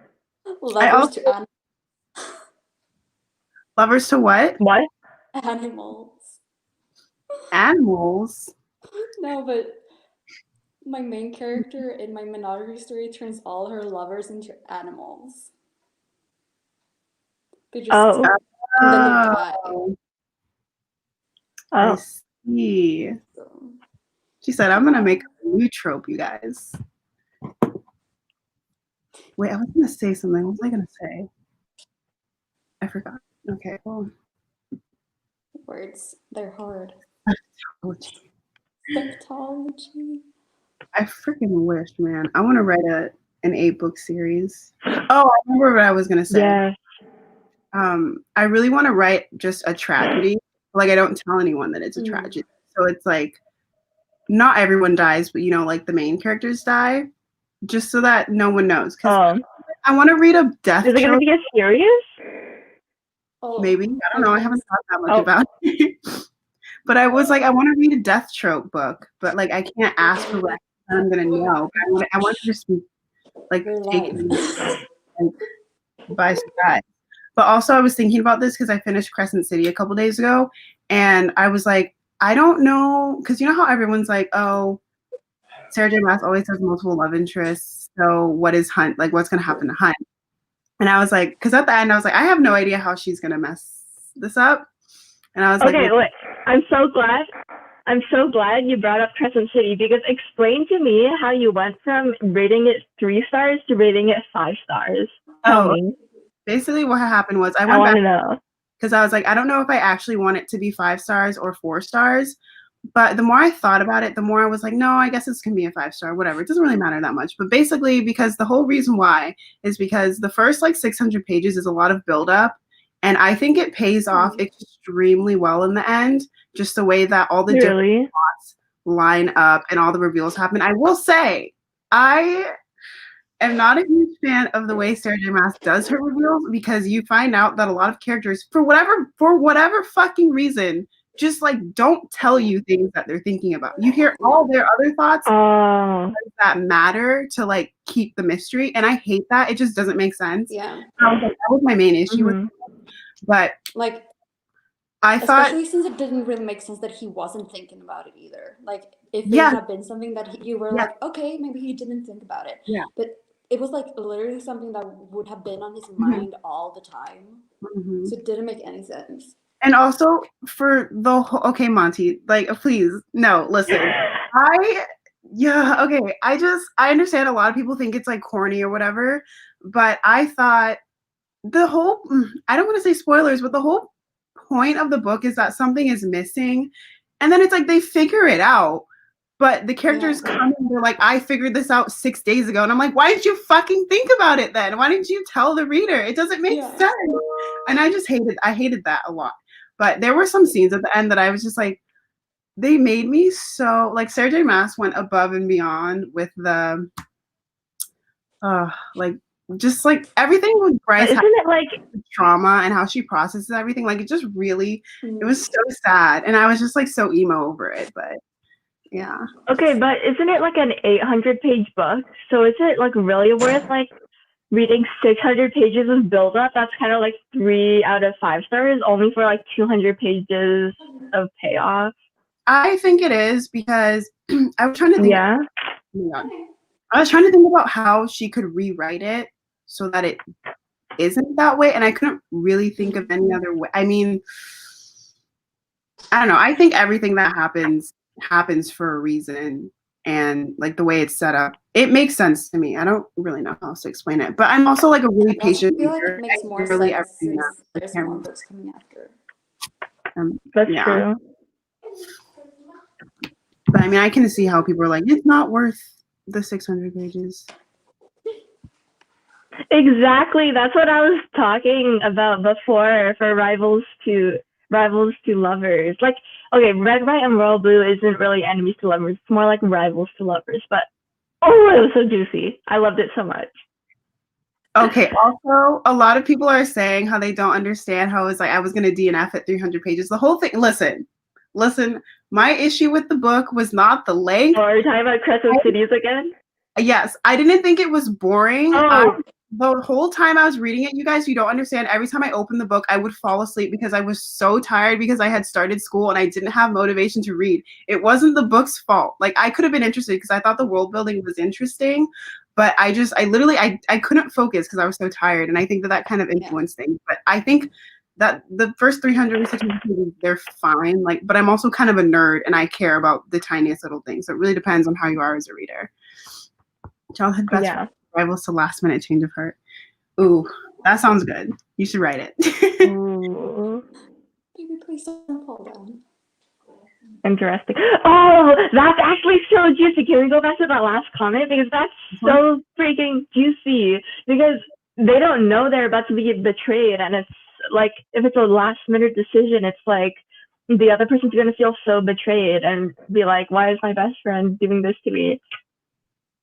Lovers to Lovers to what? What? animals. Animals. No, but my main character in my Minari story turns all her lovers into animals. They just Oh. and then they die. I Oh, see. So. She said, I'm going to make a new trope, you guys. Wait, I was going to say something. What was I going to say? I forgot. Okay, well. Words, they're hard. Septology. Septology. I freaking wish, man. I want to write an 8-book series. Oh, I remember what I was going to say. yes. I really want to write just a tragedy. Like, I don't tell anyone that it's a tragedy. So it's like, not everyone dies, but, you know, like the main characters die. Just so that no one knows. Because I want to read a death Is it going to trope. be a series? Oh, Maybe. I don't know. I haven't thought that much about it. But I was like, I want to read a death trope book, but like I can't ask for what I'm gonna know. I want to just be like taken by surprise. But also I was thinking about this because I finished Crescent City a couple days ago, and I was like, I don't know, because you know how everyone's like, oh, Sarah J. Maas always has multiple love interests. So what is Hunt? Like, what's gonna happen to Hunt? And I was like, because at the end I was like, I have no idea how she's gonna mess this up. And I was like, wait. I'm so glad you brought up Crescent City, because explain to me how you went from rating it 3 stars to rating it 5 stars. Tell me. Basically what happened was I want went to back know. because I was like, I don't know if I actually want it to be 5 stars or 4 stars. But the more I thought about it, the more I was like, no, I guess this can be a 5-star, whatever. It doesn't really matter that much. But basically, because the whole reason why is because the first like 600 pages is a lot of buildup. And I think it pays off extremely well in the end, just the way that all the different plots line up and all the reveals happen. I will say, I am not a huge fan of the way Sarah J. Maas does her reveals, because you find out that a lot of characters, for whatever fucking reason, just like don't tell you things that they're thinking about. You hear all their other thoughts Oh, that matter to like keep the mystery, and I hate that. It just doesn't make sense. Yeah. I was like, that was my main issue with mhm. it. But Like, I thought, especially since it didn't really make sense that he wasn't thinking about it either. Like, if it yeah, had been something that you were yeah, like, okay, maybe he didn't think about it. yeah. But it was like literally something that would have been on his Mhm, mind all the time. mhm. So it didn't make any sense. And also for the whole, okay, Monty, like, please, no, listen. Okay. I understand a lot of people think it's like corny or whatever, but I thought I don't want to say spoilers, but the whole point of the book is that something is missing. And then it's like they figure it out. But the characters Yeah. come and they're like, I figured this out 6 days ago. And I'm like, why didn't you fucking think about it then? Why didn't you tell the reader? It doesn't make Yeah. sense. And I hated that a lot. But there were some scenes at the end that I was just like, they made me so, like, Sarah J. Maas went above and beyond with the, like, just like everything with Bryce Isn't it like trauma and how she processes everything. Like, it just really, it was so sad. And I was just like so emo over it. But yeah. okay, but isn't it like an 800-page book? So is it like really worth like reading 600 pages of build-up? That's kind of like 3 out of 5 stars, only for like 200 pages of payoff. I think it is because I was trying to think. Yeah. Oh my God. I was trying to think about how she could rewrite it so that it isn't that way, and I couldn't really think of any other way. I mean, I don't know. I think everything that happens for a reason, and like the way it's set up, it makes sense to me. I don't really know how else to explain it, but I'm also like a really I also patient feel like reader. it makes more Really sense everything since that there's camera. more books coming after. That's Yeah. true. But I mean, I can see how people are like, it's not worth the 600 pages. Exactly. That's what I was talking about before for Rivals to Lovers. Like, okay, Red, White, and Royal Blue isn't really enemies to lovers. It's more like rivals to lovers. But oh, it was so juicy. I loved it so much. Okay. Also, a lot of people are saying how they don't understand how it's like I was gonna DNF at 300 pages. The whole thing. Listen. My issue with the book was not the length. Or are you talking about Crescent Cities again? Yes, I didn't think it was boring. Oh. The whole time I was reading it, you guys, you don't understand. Every time I opened the book, I would fall asleep because I was so tired because I had started school and I didn't have motivation to read. It wasn't the book's fault. Like, I could have been interested because I thought the world building was interesting, but I couldn't focus because I was so tired. And I think that kind of influenced things. But I think that the first 360 pages, they're fine. Like, but I'm also kind of a nerd and I care about the tiniest little things. So it really depends on how you are as a reader. Childhood best friend, rivals to last minute change of heart. Ooh, that sounds good. You should write it. Ooh. Baby, please don't fall down. Interesting. Oh, that's actually so juicy. Can we go back to that last comment? Because that's so freaking juicy. Because they don't know they're about to be betrayed. And it's like, if it's a last minute decision, it's like the other person's going to feel so betrayed and be like, why is my best friend doing this to me?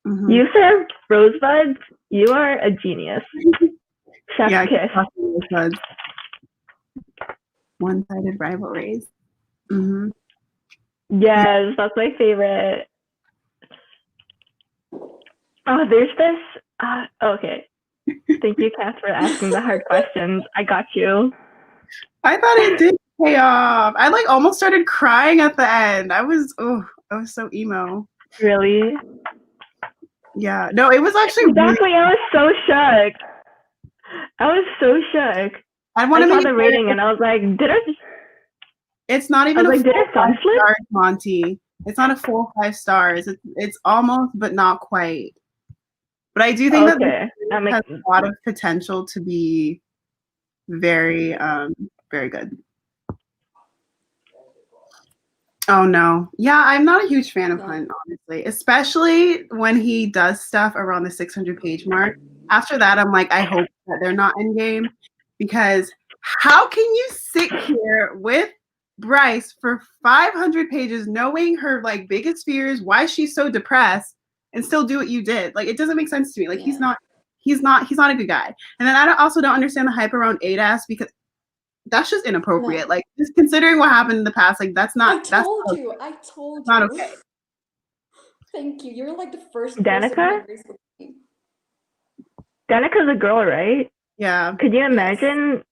Mm-hmm. You, sir, Rosebud, you are a genius. Chef's kiss. One-sided rivalries. Mm-hmm. Yes, that's my favorite. Oh, there's this. Okay. Thank you, Kath, for asking the hard questions. I got you. I thought it did pay off. I like almost started crying at the end. I was so emo. Really? Yeah. No, it was actually exactly. Really... I was so shocked. I saw the rating and I was like, did I just... It's not even a full 5 stars, Monty. It's not a full 5 stars. It's almost, but not quite. But I do think that has a lot of potential to be very, very good. Oh no. Yeah, I'm not a huge fan of Hunt, honestly. Especially when he does stuff around the 600-page mark. After that, I'm like, I hope that they're not endgame. Because how can you sit here with Bryce for 500 pages knowing her like biggest fears, why she's so depressed, and still do what you did? Like, it doesn't make sense to me. Like, he's not a good guy. And then I also don't understand the hype around ADAS because that's just inappropriate. No. Like, just considering what happened in the past, like that's I not that's told not, you. I told not you. okay. Thank you. You're like the first person who Danica? agrees with me. Danica's a girl, right? Yeah. Could you imagine?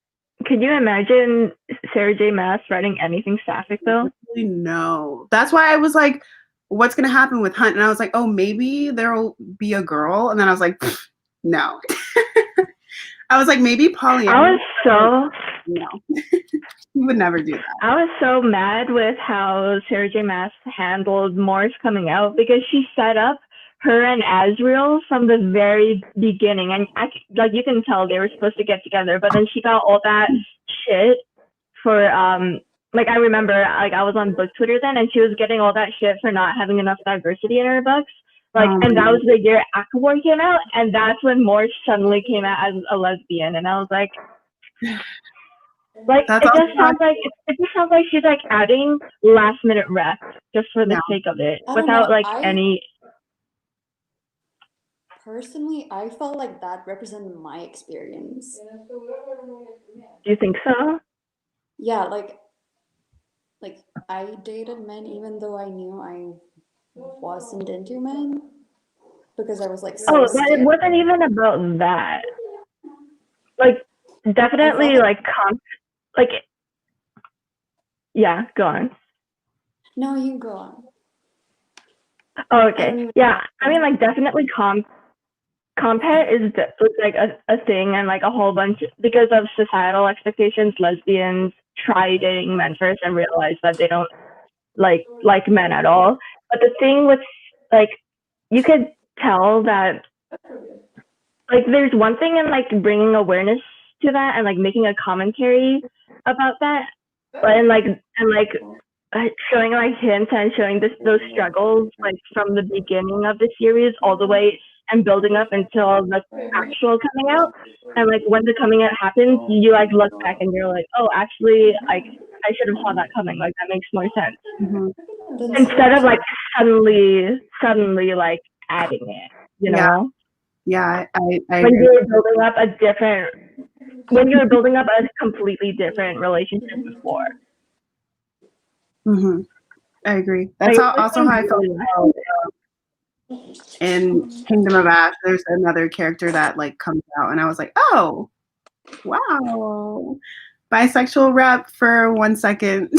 Could you imagine Sarah J. Maas writing anything sapphic though? No. That's why I was like, what's gonna happen with Hunt? And I was like, oh, maybe there'll be a girl. And then I was like, no. I was like, maybe Pollyanna. I was so No. He would never do that. I was so mad with how Sarah J. Maas handled Morris coming out because she set up her and Azriel from the very beginning, and like you can tell they were supposed to get together, but then she got all that shit for like I remember like I was on book Twitter then, and she was getting all that shit for not having enough diversity in her books. Like, and that was the year Aquaboy came out, and that's when Morris suddenly came out as a lesbian, and I was like. Like That's it also just sounds like it just sounds like she's like adding last minute rep just for the Yeah. sake of it I don't without know, like any. Personally, I felt like that represented my experience. Do you think so? Yeah, like I dated men even though I knew I wasn't into men because I was like so Oh, but it scared. wasn't even about that. Like definitely like- like yeah, go on. No, you go on. Oh, I don't okay. even- Yeah, I mean like definitely compet is like a thing and like a whole bunch because of societal expectations. Lesbians try dating men first and realize that they don't like men at all. But the thing with like you could tell that like there's one thing in like bringing awareness to that and like making a commentary about that, but showing like hints and showing those struggles like from the beginning of the series all the way and building up until the actual coming out. And like when the coming out happens, you like look back and you're like, oh, actually, like I should have saw that coming. Like that makes more sense. Mm-hmm. Instead of like suddenly like adding it, you know? Yeah, I When agree. you're building up a completely different relationship before. Mm-hmm. I agree. That's Like, also how I felt about, in Kingdom of Ash. There's another character that like comes out, and I was like, oh, wow, bisexual rep for 1 second.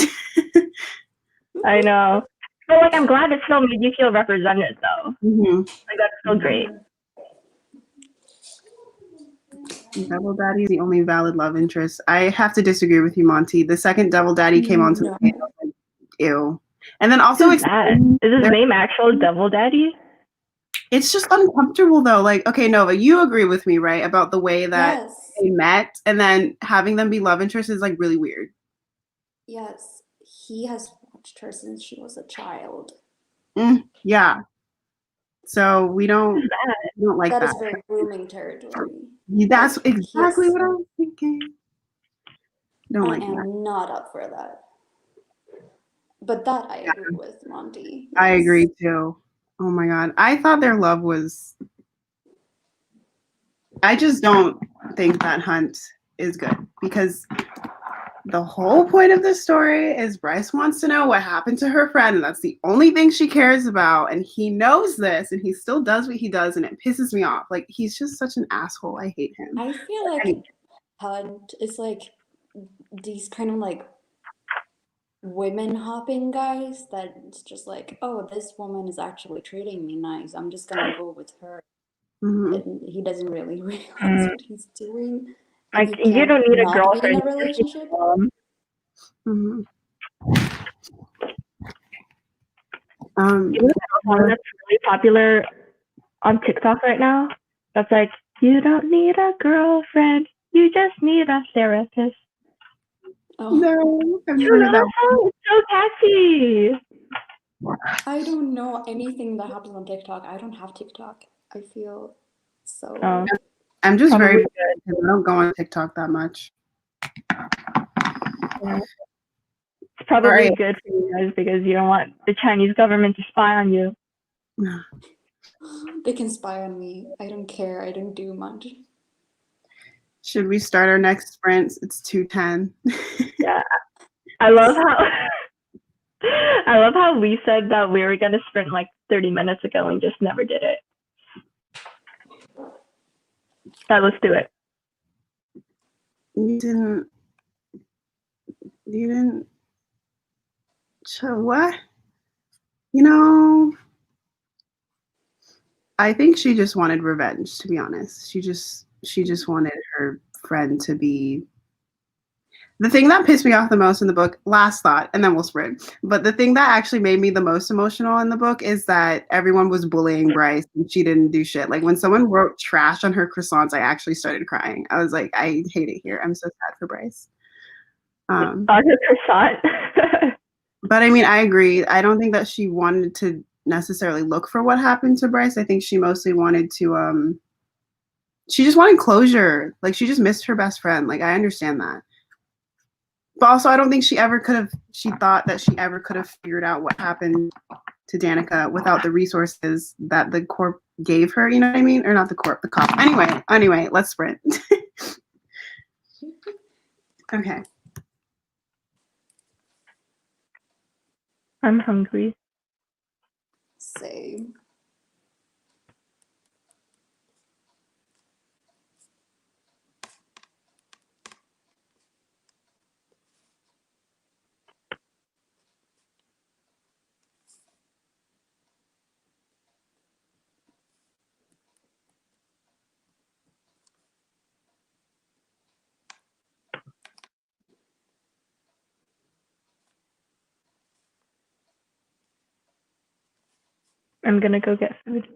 I know. But like I'm glad it still made you feel represented though. Mm-hmm. Like that's still great. Devil Daddy is the only valid love interest. I have to disagree with you, Monty. The second Devil Daddy came onto the scene, I was like, ew. And then also Who's that? Is his name actual Devil Daddy? It's just uncomfortable though. Like, okay, Nova, you agree with me, right? About the way that Yes. they met and then having them be love interests is like really weird. Yes. He has watched her since she was a child. Yeah. So we don't like that. That is very grooming territory. That's Like, exactly yes. what I was thinking. Don't I like am that. not up for that. But that I agree with, Monty. Yes. I agree too. Oh my god. I thought their love was. I just don't think that Hunt is good because the whole point of this story is Bryce wants to know what happened to her friend, and that's the only thing she cares about. And he knows this, and he still does what he does, and it pisses me off. Like, he's just such an asshole. I hate him. I feel like Hunt is like these kind of like women hopping guys that it's just like, oh, this woman is actually treating me nice. I'm just gonna go with her. Mm-hmm. And he doesn't really realize what he's doing. Like and he you don't need a cannot be girlfriend. in a relationship. Mm-hmm. You know that song that's really popular on TikTok right now? That's like, you don't need a girlfriend, you just need a therapist. Oh, No, I've You never know heard that that. song? It's so catchy. I don't know anything that happens on TikTok. I don't have TikTok. I feel so. Oh, I'm just probably very good. because I don't go on TikTok that much. Yeah. It's probably Alright. good for you guys because you don't want the Chinese government to spy on you. They can spy on me. I don't care. I don't do much. Should we start our next sprint? It's 2:10. Yeah. I love how I love how we said that we were gonna sprint like 30 minutes ago and just never did it. So let's do it. You didn't. What? You know, I think she just wanted revenge, to be honest. She just wanted her friend to be. The thing that pissed me off the most in the book, last thought, and then we'll sprint. But the thing that actually made me the most emotional in the book is that everyone was bullying Bryce and she didn't do shit. Like when someone wrote trash on her croissants, I actually started crying. I was like, I hate it here. I'm so sad for Bryce. On her croissant. But I mean, I agree. I don't think that she wanted to necessarily look for what happened to Bryce. I think she mostly wanted to she just wanted closure. Like she just missed her best friend. Like I understand that. But also I don't think she thought that she ever could have figured out what happened to Danica without the resources that the corp gave her, you know what I mean? Or not the corp, the cop. Anyway, let's sprint. Okay. I'm hungry. Same. I'm gonna go get food.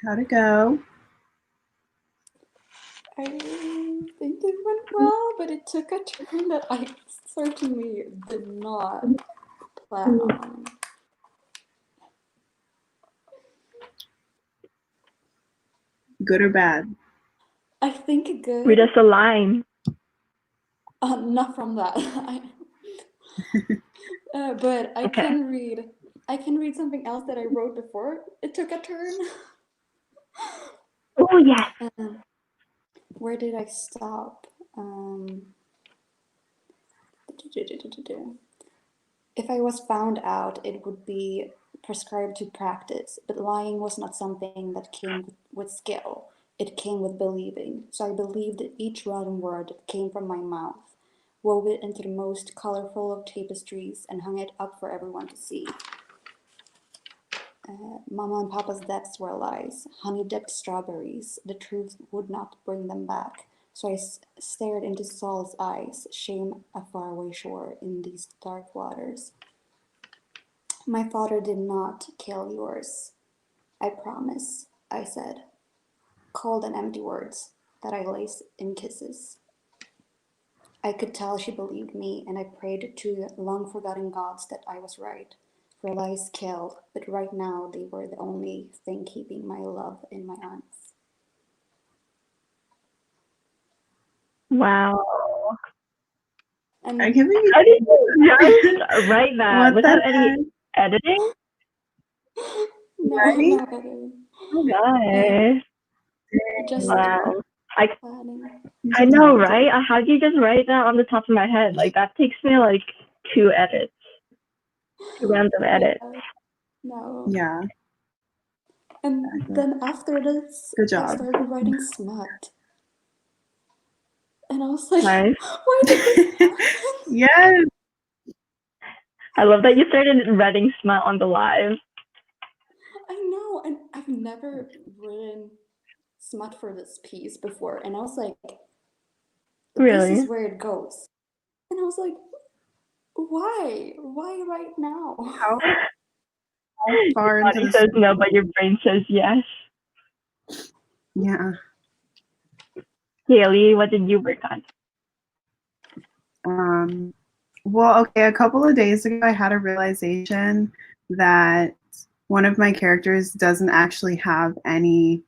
How'd it go? I think it went well, but it took a turn that I certainly did not plan on. Good or bad? I think good. Read us a line. Not from that. But I Okay. can read. I can read something else that I wrote before it took a turn. Oh yes. Where did I stop? If I was found out, it would be prescribed to practice, but lying was not something that came with skill. It came with believing. So I believed each rotten word that came from my mouth, wove it into the most colorful of tapestries, and hung it up for everyone to see. Mama and Papa's debts were lies, honey-dipped strawberries. The truth would not bring them back. So I stared into Saul's eyes, shame a faraway shore in these dark waters. My father did not kill yours. I promise, I said, cold and empty words that I lace in kisses. I could tell she believed me, and I prayed to long-forgotten gods that I was right. For lies kill, but right now they were the only thing keeping my love in my arms. Wow. And I can't believe How did you you just write that what without the any heck? editing? no, Right? no editing. Oh gosh. Just Wow. planning. You're I so know, talented. right? How do you just write that on the top of my head? Like that takes me like 2 edits, 2 rounds of edits. Yeah, no. Yeah. And Exactly. then after this, Good I job. started writing smut. And I was like, Nice. why did this happen? Yes. I love that you started writing smut on the live. I know, and I've never written smut for this piece before. And I was like, this Really? is where it goes. And I was like, why? Why right now? How Your far into body the says no, but your brain says yes. Yeah. Haley, what did you work on? Well, okay, a couple of days ago, I had a realization that one of my characters doesn't actually have any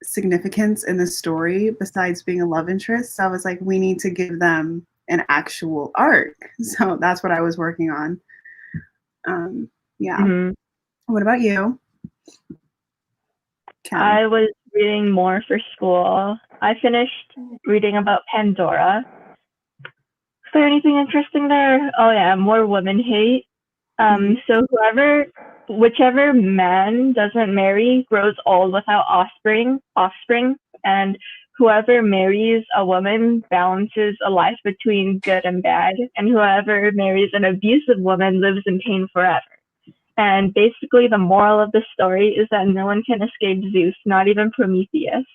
significance in the story besides being a love interest. So I was like, we need to give them an actual arc. So that's what I was working on. Yeah. Mm-hmm. What about you? Ken? I was reading more for school. I finished reading about Pandora. Is there anything interesting there? Oh yeah, more women hate. So whichever man doesn't marry grows old without offspring, and whoever marries a woman balances a life between good and bad, and whoever marries an abusive woman lives in pain forever. And basically, the moral of the story is that no one can escape Zeus, not even Prometheus.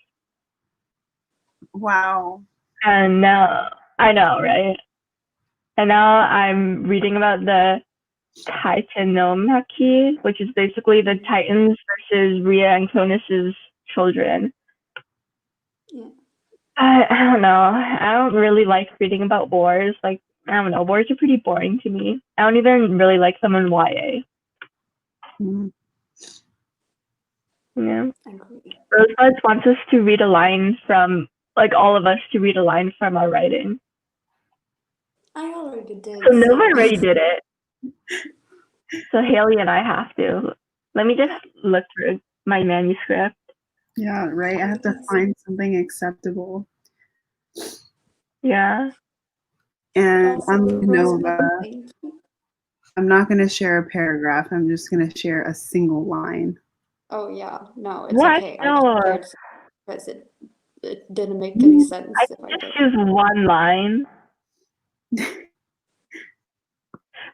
Wow. And now, I know, right? And now I'm reading about the Titanomachy, which is basically the Titans versus Rhea and Cronus's children. Yeah. I don't know. I don't really like reading about wars. Like, I don't know. Wars are pretty boring to me. I don't even really like them in YA. Mhm. Yeah. I agree. Rosebud wants us to read a line from, like, all of us to read a line from our writing. I already did. So Nova already did it. So Haley and I have to. Let me just look through my manuscript. Yeah, right. I have to find something acceptable. Yeah. And Also, on Rosebud, Nova, thank you. I'm not going to share a paragraph. I'm just going to share a single line. Oh yeah, no, it's What? okay. I No. shared because it didn't make any sense I if I just did. choose one line.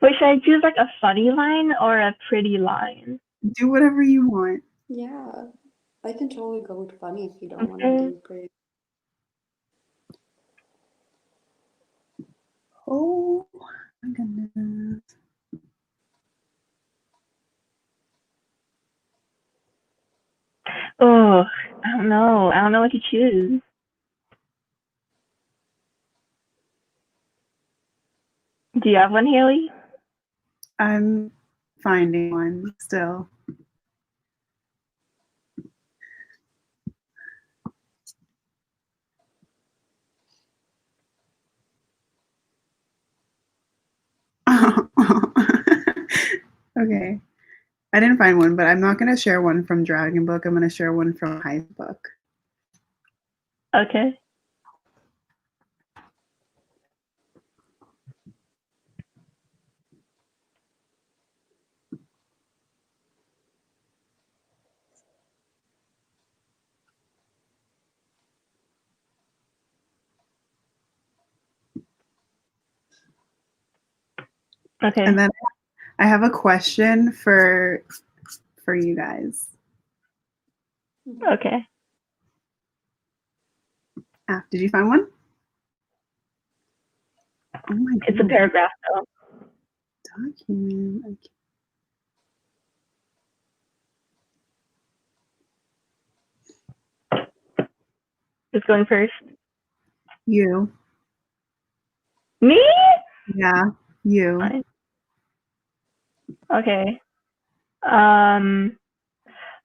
Wait, should I choose like a funny line or a pretty line? Do whatever you want. Yeah, I can totally go with funny if you don't want to Okay. do pretty. Oh my goodness. what to choose. Do you have one, Haley? I'm finding one still. Okay. I didn't find one, but I'm not going to share one from Dragon Book. I'm going to share one from Hive Book. Okay. Okay. And then I have a question for you guys. Okay. Did you find one? Oh my god. It's a paragraph though. Document. Okay. Who's going first? You. Me? Yeah, you. Fine. Okay.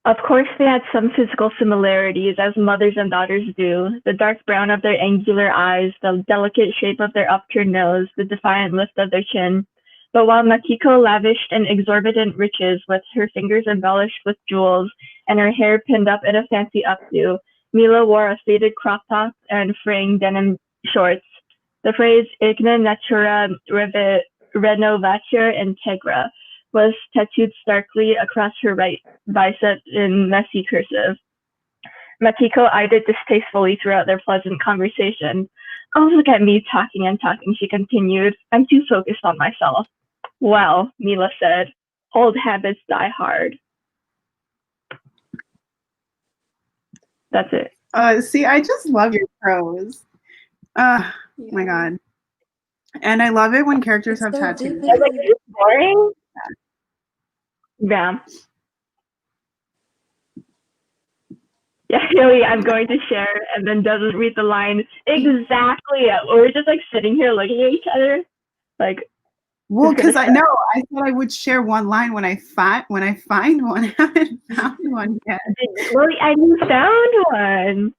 Of course, they had some physical similarities, as mothers and daughters do. The dark brown of their angular eyes, the delicate shape of their upturned nose, the defiant lift of their chin. But while Makiko lavished in exorbitant riches, with her fingers embellished with jewels and her hair pinned up in a fancy updo, Mila wore a faded crop top and fraying denim shorts. The phrase "Igna natura renovatur integra" was tattooed starkly across her right bicep in messy cursive. Makiko eyed it distastefully throughout their pleasant conversation. "Oh, look at me talking and talking," she continued. "I'm too focused on myself." "Well," Mila said, "old habits die hard." That's it. See, I just love your prose. Oh my god. And I love it when characters have tattoos. I was like, is this boring? Yeah. Yeah, Haley, I'm going to share, and then doesn't read the line exactly. We're just like sitting here looking at each other, like. Well, because I know I said I would share one line when I find one. I haven't found one yet. Well, I found one.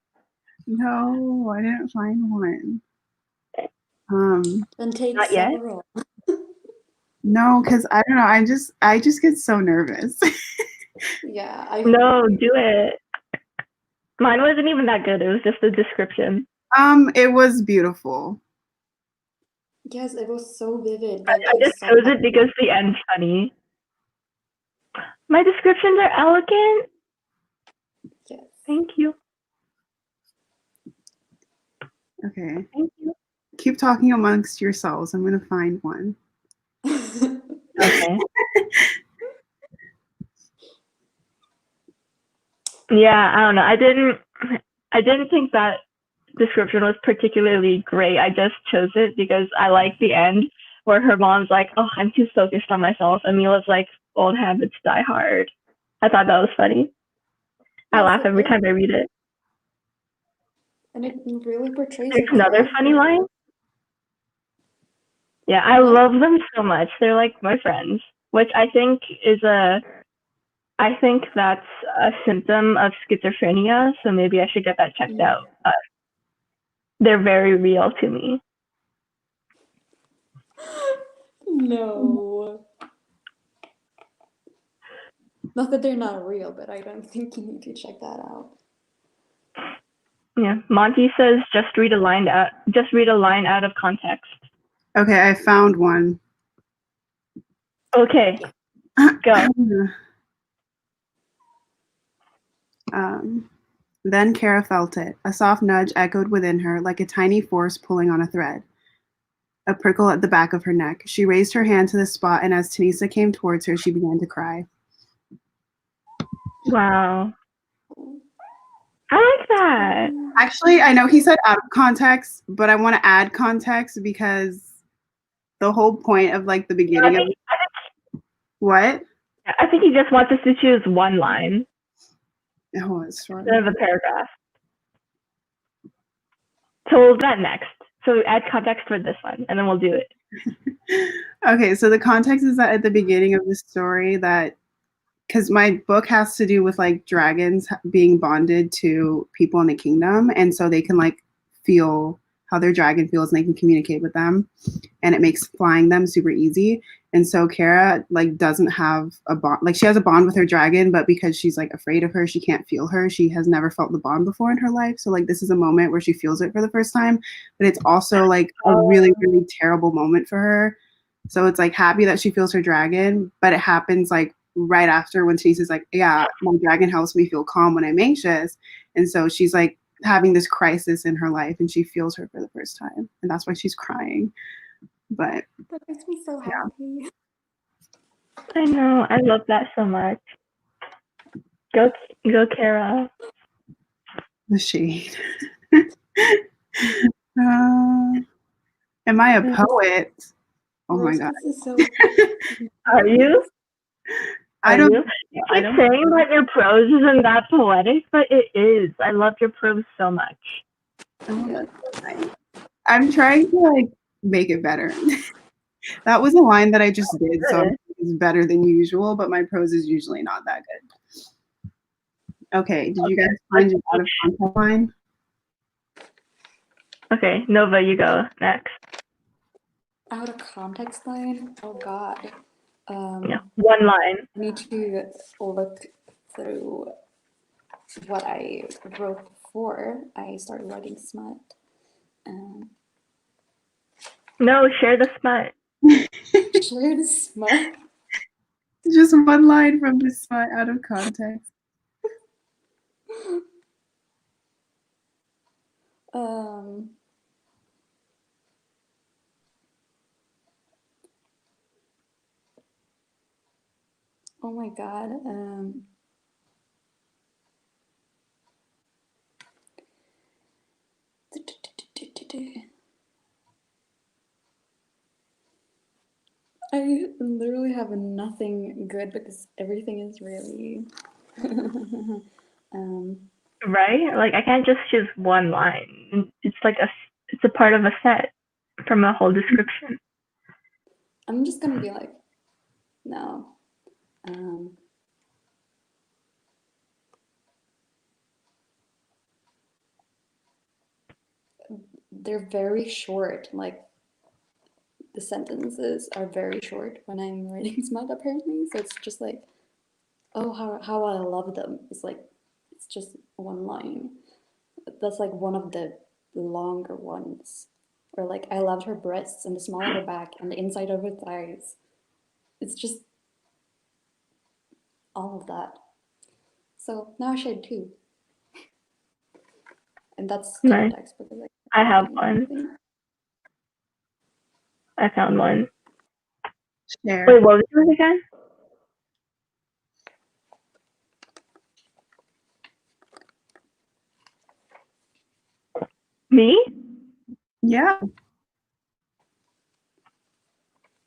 No, I didn't find one. Then take Not yet? several. No, because I don't know. I just get so nervous. Yeah. No, do it. Mine wasn't even that good. It was just the description. It was beautiful. Yes, it was so vivid. I just chose it because the end's funny. My descriptions are elegant. Yes. Thank you. Okay. Thank you. Keep talking amongst yourselves. I'm gonna find one. Okay. Yeah, I don't know. I didn't think that description was particularly great. I just chose it because I like the end where her mom's like, "Oh, I'm too focused on myself," and Mila's like, "Old habits die hard." I thought that was funny. I laugh every time I read it. And it really portrays. There's another funny line. Yeah, I love them so much. They're like my friends, which I think that's a symptom of schizophrenia. So maybe I should get that checked out. They're very real to me. No. Not that they're not real, but I don't think you need to check that out. Yeah, Monty says just read a line out of context. Okay, I found one. Okay, go. Then Kara felt it. A soft nudge echoed within her like a tiny force pulling on a thread. A prickle at the back of her neck. She raised her hand to the spot, and as Tanisa came towards her, she began to cry. Wow. I like that. Actually, I know he said out of context, but I want to add context because the whole point of like the beginning of what? I think he just wants us to choose one line. Oh, it's short. Instead of a paragraph. So we'll do that next. So add context for this one, and then we'll do it. Okay, so the context is that at the beginning of the story that because my book has to do with like dragons being bonded to people in the kingdom, and so they can like feel how their dragon feels and they can communicate with them, and it makes flying them super easy. And so Kara like doesn't have a bond, like she has a bond with her dragon, but because she's like afraid of her, she can't feel her. She has never felt the bond before in her life. So like this is a moment where she feels it for the first time, but it's also like a really, really terrible moment for her. So it's like happy that she feels her dragon, but it happens like right after when Tanisha's like, yeah, my dragon helps me feel calm when I'm anxious. And so she's like having this crisis in her life and she feels her for the first time. And that's why she's crying. But That makes me so happy. I know. I love that so much. Go, Kara. the shade. Am I a poet? Oh my God. This is so Are you? I don't. You keep saying that your prose isn't that poetic, but it is. I love your prose so much. Oh, that's so nice. I'm trying to like make it better. That was a line that I just did, so it's better than usual, but my prose is usually not that good. Okay, did you guys find an out of context line? Okay, Nova, you go next. Out of context line? Oh God. Yeah, one line. I need to look through what I wrote before I started writing smut. No, share the smut. Share the smut. Just one line from the smut out of context. Oh my God. I literally have nothing good because everything is really Right? Like I can't just choose one line. It's like it's a part of a set from a whole description. I'm just gonna be like, no. They're very short, like the sentences are very short when I'm writing smut apparently. So it's just like, oh, how I love them. It's like, it's just one line. That's like one of the longer ones. Or like, I loved her breasts and the small of her back and the inside of her thighs. It's just all of that. So now I shade 2. And that's Nice. context because I have one. I found one. Share. Wait, what was yours again? Me? Yeah.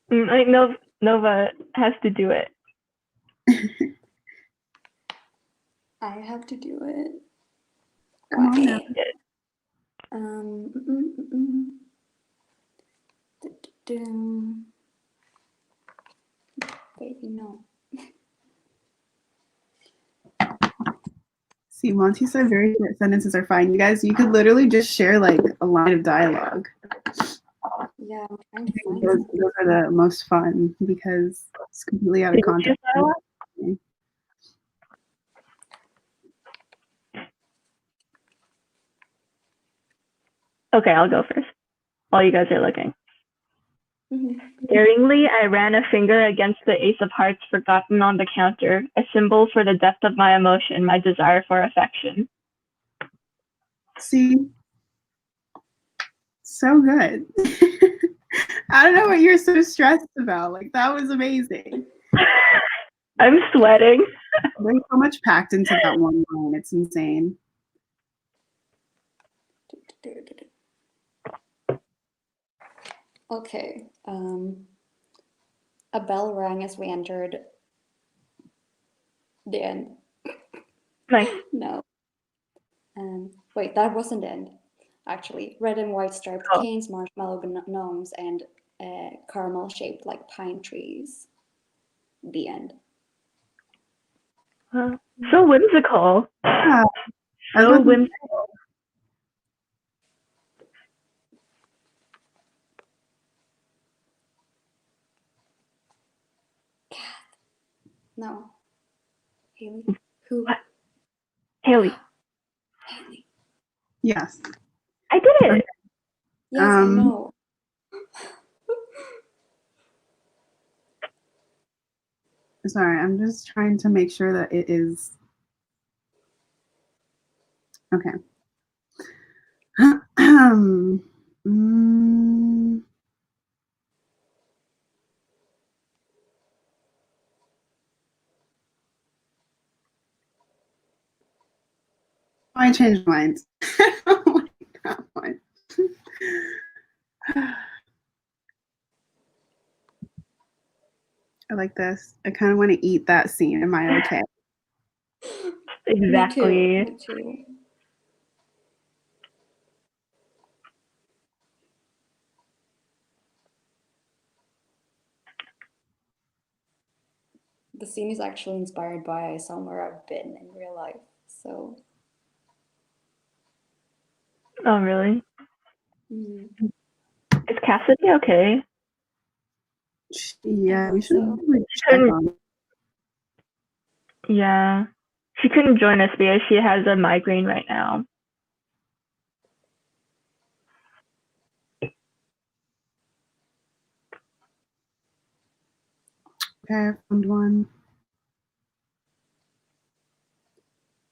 Like Nova has to do it. I have to do it. Come on now. Baby, no. See, Monty said very short sentences are fine. You guys, you could literally just share like a line of dialogue. Yeah, I'm trying to find those are the most fun because it's completely out of context. Okay, I'll go first while you guys are looking. Daringly, I ran a finger against the ace of hearts forgotten on the counter, a symbol for the depth of my emotion, my desire for affection. See? So good. I don't know what you're so stressed about. Like, that was amazing. I'm sweating. There's so much packed into that one line. It's insane. Okay. A bell rang as we entered the end. Nice. No. Wait, that wasn't the end. actually. Red and white striped Oh. canes, marshmallow gnomes, and caramel shaped like pine trees. The end. So whimsical. Yeah, I So love whimsical. No. Haley? Who? What? Haley. Haley. yes. I did it. Yes, I know. Sorry, I'm just trying to make sure that it is okay. Mm, I changed minds. Oh my God. I like this. I kind of want to eat that scene. Am I okay? Exactly. Me too. The scene is actually inspired by somewhere I've been in real life. So. Oh, really? Mm, Is Cassidy okay? Yeah, we hope should so. really check on it. Yeah. She couldn't join us because she has a migraine right now. Okay, I found one.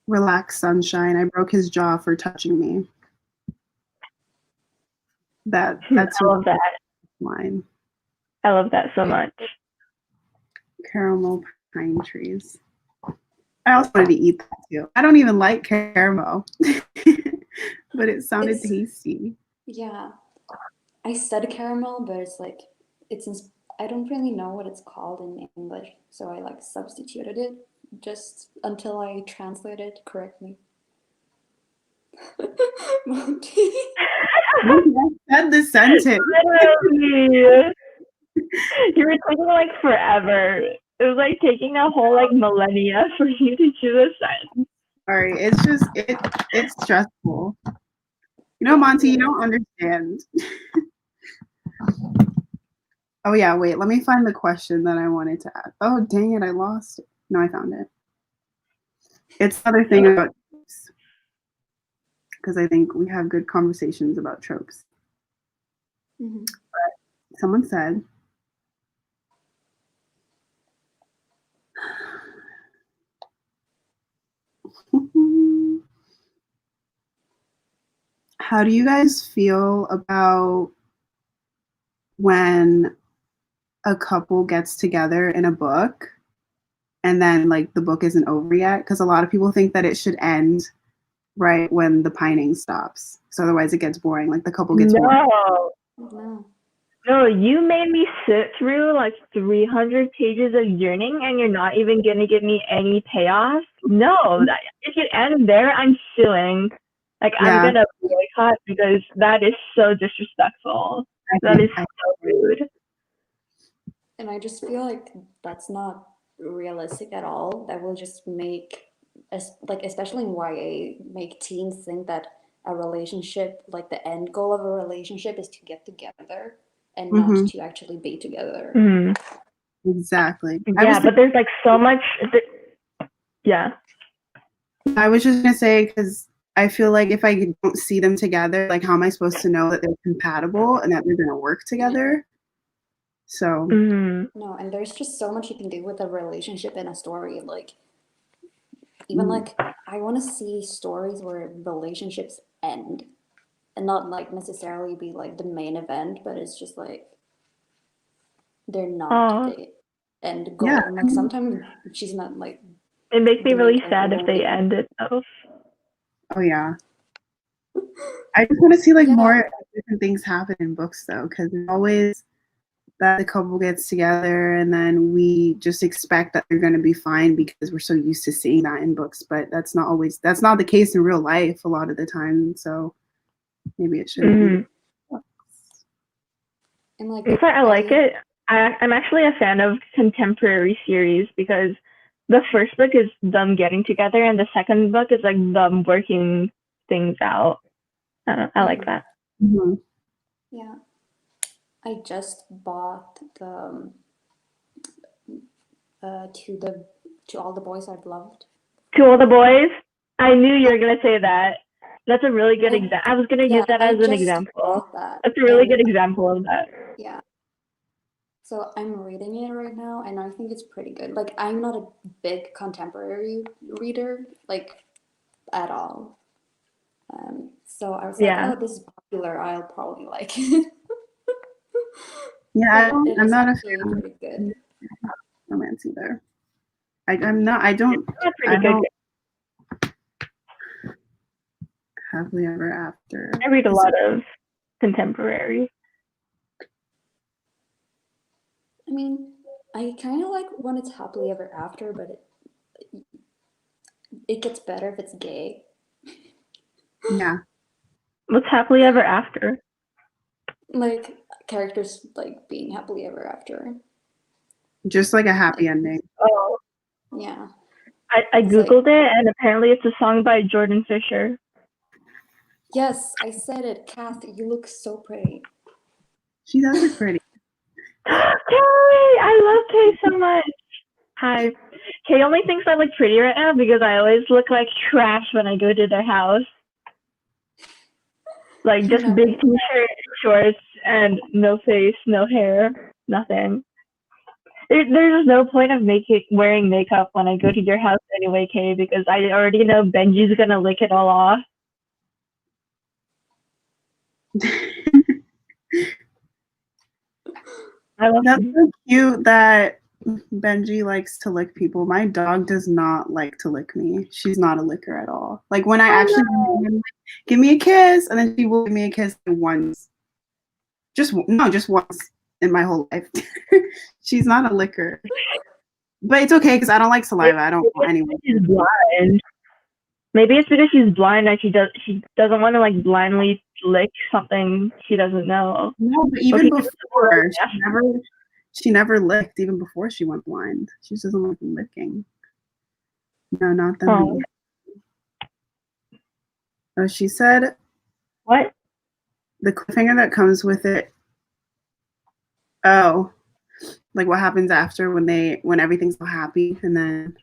Relax, sunshine. I broke his jaw for touching me. That's I love that. line. I love that so much. Caramel pine trees. I also wanted to eat that too. I don't even like caramel, but it sounded tasty. Yeah. I said caramel, but it's like, I don't really know what it's called in English, so I like substituted it just until I translate it correctly. Monty. I said the sentence. Literally. You were taking like forever. It was like taking a whole like millennia for you to do this sentence. Sorry, it's stressful. You know, Monty, you don't understand. Oh yeah, wait, let me find the question that I wanted to ask. Oh dang it, I lost it. No, I found it. It's another thing about tropes. Because I think we have good conversations about tropes. Mm-hmm. But someone said, how do you guys feel about when a couple gets together in a book and then like the book isn't over yet? Because a lot of people think that it should end right when the pining stops. So otherwise it gets boring. Like the couple gets boring. No. No, you made me sit through like 300 pages of yearning and you're not even going to give me any payoff? No, if you end there, I'm suing. Like, Yeah. I'm going to boycott because that is so disrespectful. That is so rude. And I just feel like that's not realistic at all. That will just make, especially in YA, make teens think that a relationship, like the end goal of a relationship is to get together and not to actually be together. Exactly. Yeah, but there's like so much. Yeah. I was just gonna say, because I feel like if I don't see them together, like how am I supposed to know that they're compatible and that they're gonna work together? So no, and there's just so much you can do with a relationship in a story. Like even like I want to see stories where relationships end and not like necessarily be like the main event, but it's just like they're not the end goal. Yeah. And like sometimes she's not like. It makes me really sad if they end it though. Oh yeah. I just want to see like more different things happen in books though, because it's always that the couple gets together and then we just expect that they're going to be fine because we're so used to seeing that in books, but that's not the case in real life a lot of the time. So maybe it shouldn't be. Mhm. And like In fact, I like it. I'm actually a fan of contemporary series because the first book is them getting together, and the second book is like them working things out. I like that. Mhm. Yeah. I just bought the to all the boys I've loved. To All the Boys, I knew you were gonna say that. That's a really good example. I was gonna use that I as an just example. bought that. That's a really and good example of that. Yeah. So I'm reading it right now, and I think it's pretty good. Like, I'm not a big contemporary reader, like, at all. So I was like, Yeah. oh, this is popular. I'll probably like it. Yeah, But it I'm is not a actually fan pretty good. of romance either. I'm not. I don't. That's I pretty good. don't happily ever after. I read a lot of contemporary. I mean, I kind of like when it's happily ever after, but it gets better if it's gay. Yeah. What's happily ever after? Like characters like being happily ever after. Just like a happy ending. Oh, Yeah. I It's like- googled it, and apparently it's a song by Jordan Fisher. Yes, I said it. Kath, you look so pretty. She does look pretty. Kay, I love Kay so much. Hi. Kay only thinks I look pretty right now because I always look like trash when I go to their house. Like just Never. big t-shirt, shorts, and no face, no hair, nothing. There's no point of wearing makeup when I go to your house anyway, Kay, because I already know Benji's gonna lick it all off. I love That's him. so cute that Benji likes to lick people. My dog does not like to lick me. She's not a licker at all. Like when I actually give me a kiss, and then she will give me a kiss once. Just once in my whole life. She's not a licker. But it's okay because I don't like saliva. I don't want anyone. She's blind. Maybe it's because she's blind and she doesn't want to like blindly lick something she doesn't know. No, but even Okay. before she never licked. Even before she went blind, she just doesn't like licking. No, not the Oh. me. Oh, she said What? the cliffhanger that comes with it. Oh, like what happens after when everything's so happy, and then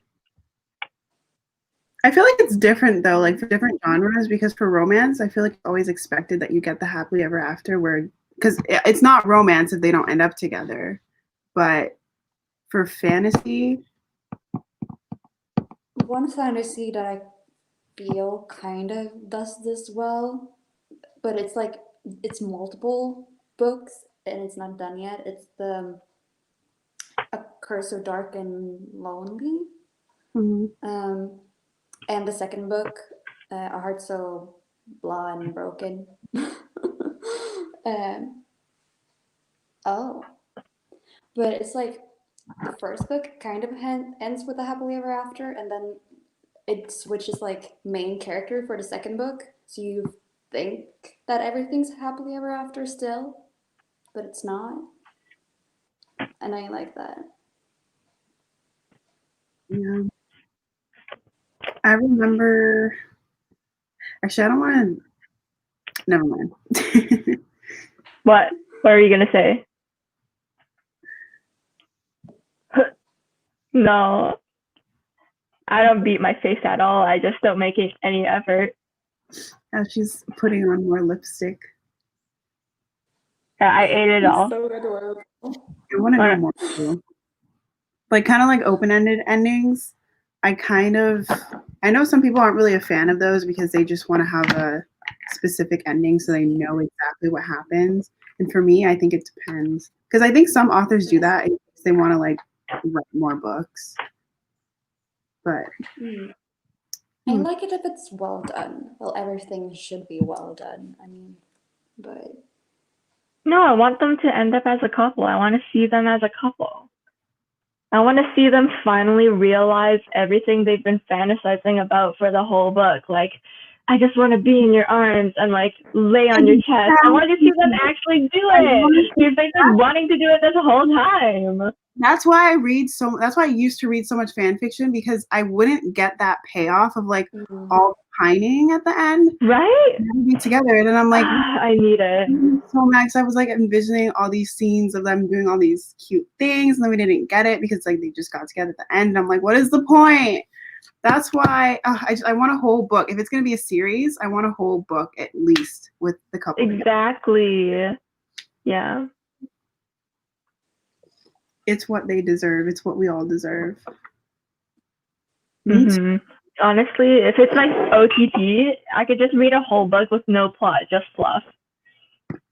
I feel like it's different though, like for different genres, because for romance, I feel like it's always expected that you get the happily ever after, where because it's not romance if they don't end up together, but for fantasy, One fantasy that I feel kind of does this well, but it's like it's multiple books and it's not done yet. It's the A Curse of Dark and Lonely. And the second book, A Heart So Blah and Broken. Oh, but it's like the first book kind of ends with a happily ever after, and then it switches like main character for the second book. So you think that everything's happily ever after still, but it's not. And I like that. yeah. I remember. Actually, I don't want to. Never mind. What? What are you gonna say? No, I don't beat my face at all. I just don't make any effort. Now she's putting on more lipstick. Yeah, I ate it all. So adorable. I want to know more too. Like kind of like open-ended endings. I know some people aren't really a fan of those because they just want to have a specific ending so they know exactly what happens. And for me, I think it depends because I think some authors do that because they want to like write more books. But I like it if it's well done. Well, everything should be well done. I mean, but No, I want them to end up as a couple. I want to see them as a couple. I want to see them finally realize everything they've been fantasizing about for the whole book. Like, I just want to be in your arms and like lay on your chest. I want to see them actually do it. Because they've been wanting to do it this whole time. That's why that's why I used to read so much fan fiction, because I wouldn't get that payoff of like all pining at the end. Right? Be together. And then I'm like, I need it. so Max, I was like envisioning all these scenes of them doing all these cute things, and then we didn't get it because like they just got together at the end. And I'm like, what is the point? That's why I want a whole book. If it's gonna be a series, I want a whole book at least with the couple. Exactly. Yeah. It's what they deserve. It's what we all deserve. Mm-hmm. Honestly, if it's like OTT, I could just read a whole book with no plot, just fluff.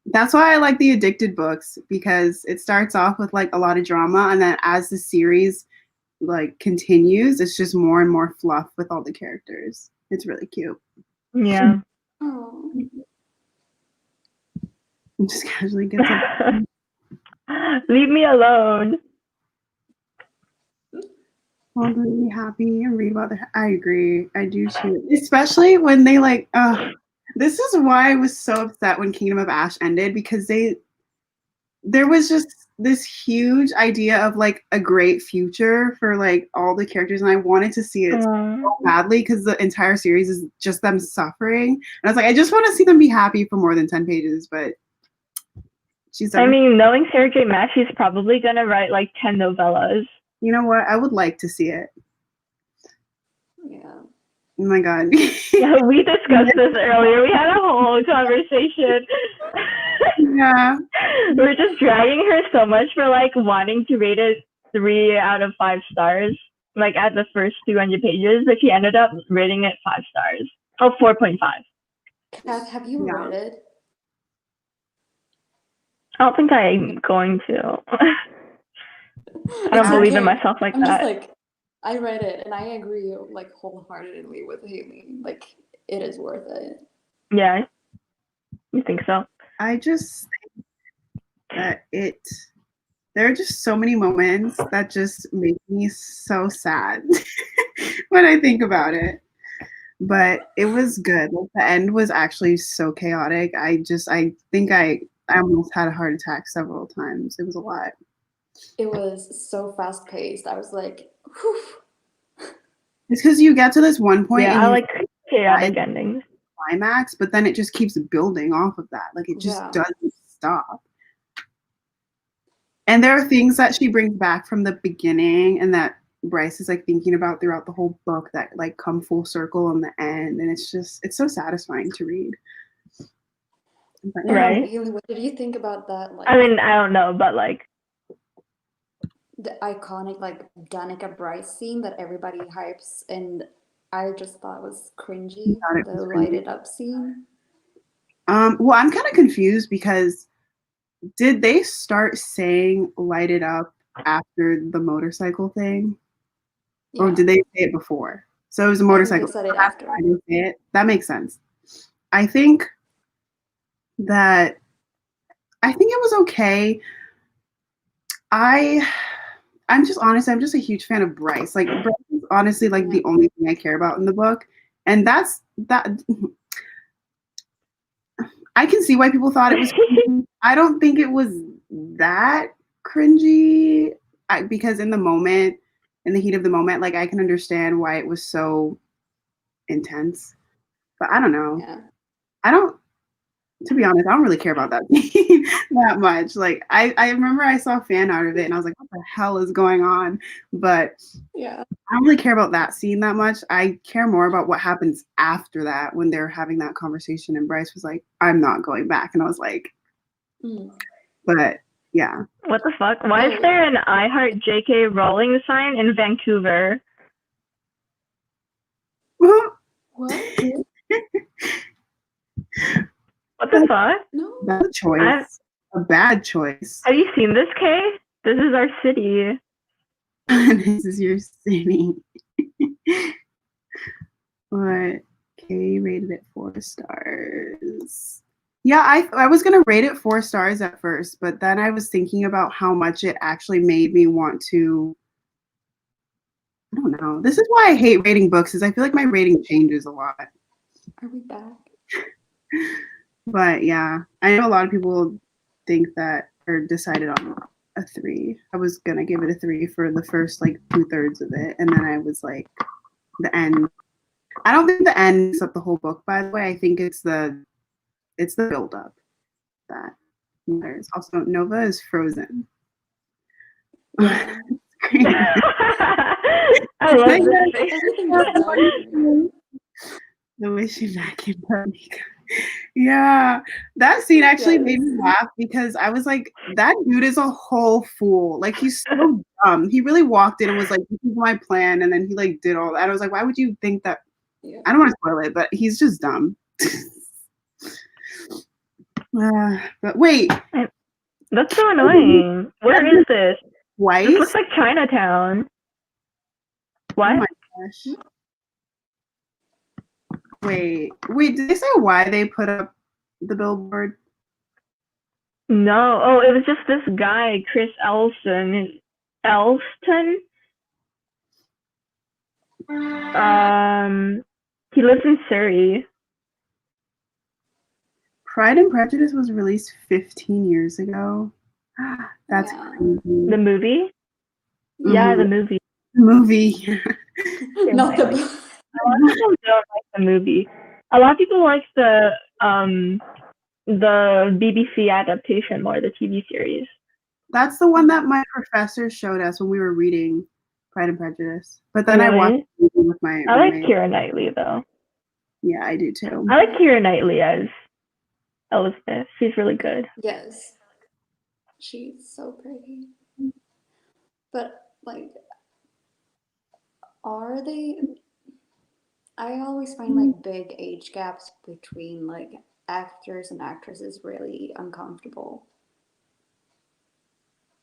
That's why I like the Addicted books, because it starts off with like a lot of drama, and then as the series like continues, it's just more and more fluff with all the characters. It's really cute. Yeah. Oh. Just casually gets up. Leave me alone. Well, to be happy and read about I agree. I do too. Especially when they like this is why I was so upset when Kingdom of Ash ended, because there was just this huge idea of like a great future for like all the characters, and I wanted to see it so badly because the entire series is just them suffering. And I was like, I just want to see them be happy for more than 10 pages, but I mean, knowing Sarah J. Maas, she's probably gonna write like 10 novellas. You know what? I would like to see it. Yeah. Oh my god. Yeah, we discussed this earlier. We had a whole conversation. Yeah. We're just dragging her so much for like wanting to rate it 3 out of 5 stars, like at the first 200 pages, but she ended up rating it 5 stars. Oh, 4.5. Kath, have you read it? I don't think I'm going to. I don't believe in myself like that. Just like, I read it and I agree like wholeheartedly with Haley. Like, it is worth it. Yeah, you think so? I just think that there are just so many moments that just make me so sad when I think about it. But it was good. Like, the end was actually so chaotic. I think I almost had a heart attack several times. It was a lot. It was so fast paced. I was like, whew. It's because you get to this one point. Yeah, I like chaotic endings. Climax, but then it just keeps building off of that. Like, it just doesn't stop. And there are things that she brings back from the beginning and that Bryce is like thinking about throughout the whole book that like come full circle in the end. And it's so satisfying to read. But, right. Haley, what did you think about that? Like, I mean, I don't know, but like the iconic like Danica Bryce scene that everybody hypes, and I just thought was cringy. The lighted up scene. Well, I'm kind of confused because did they start saying light it up after the motorcycle thing? Yeah. Or did they say it before? So it was a motorcycle. They said it after. I didn't say it. That makes sense. I think it was okay. I'm just a huge fan of Bryce. Like, Bryce is honestly like the only thing I care about in the book. And that's that. I can see why people thought it was cringy. I don't think it was that cringy because in the heat of the moment, like I can understand why it was so intense. But I don't know. Yeah. To be honest, I don't really care about that scene that much. Like I remember I saw fan art of it and I was like, what the hell is going on? But yeah, I don't really care about that scene that much. I care more about what happens after that when they're having that conversation and Bryce was like, I'm not going back. And I was like, but yeah. What the fuck? Why is there an I Heart JK Rowling sign in Vancouver? What? What the fuck? No. That's a choice. A bad choice. Have you seen this, Kay? This is our city. This is your city. But Kay rated it 4 stars. Yeah, I was gonna rate it 4 stars at first, but then I was thinking about how much it actually made me want to. I don't know. This is why I hate rating books, is I feel like my rating changes a lot. Are we back? But yeah, I know a lot of people think that or decided on a 3. I was gonna give it a 3 for the first like 2/3 of it, and then I was like, the end. I don't think the end is up the whole book. By the way, I think it's the build up that matters. Also, Nova is frozen. Yeah. I love Like, this Everything is dark. the way she vacuumed her makeup. Yeah, that scene actually made me laugh because I was like, that dude is a whole fool. Like, he's so dumb. He really walked in and was like, this is my plan, and then he like did all that. I was like, why would you think that? Yeah. I don't want to spoil it, but he's just dumb. But wait, That's so annoying. Where is this? Weiss? This looks like Chinatown. What? Oh my gosh. Wait, did they say why they put up the billboard? No. Oh, it was just this guy, Chris Elston. He lives in Surrey. Pride and Prejudice was released 15 years ago. That's Yeah. crazy. The movie? Yeah, the movie. The movie. Not the A lot of people don't like the movie. A lot of people like the BBC adaptation more, the TV series. That's the one that my professor showed us when we were reading Pride and Prejudice. But then I Really? watched the movie with my I like roommate. Keira Knightley though. Yeah, I do too. I like Keira Knightley as Elizabeth. She's really good. Yes. She's so pretty. But like, are they? I always find like big age gaps between like actors and actresses really uncomfortable.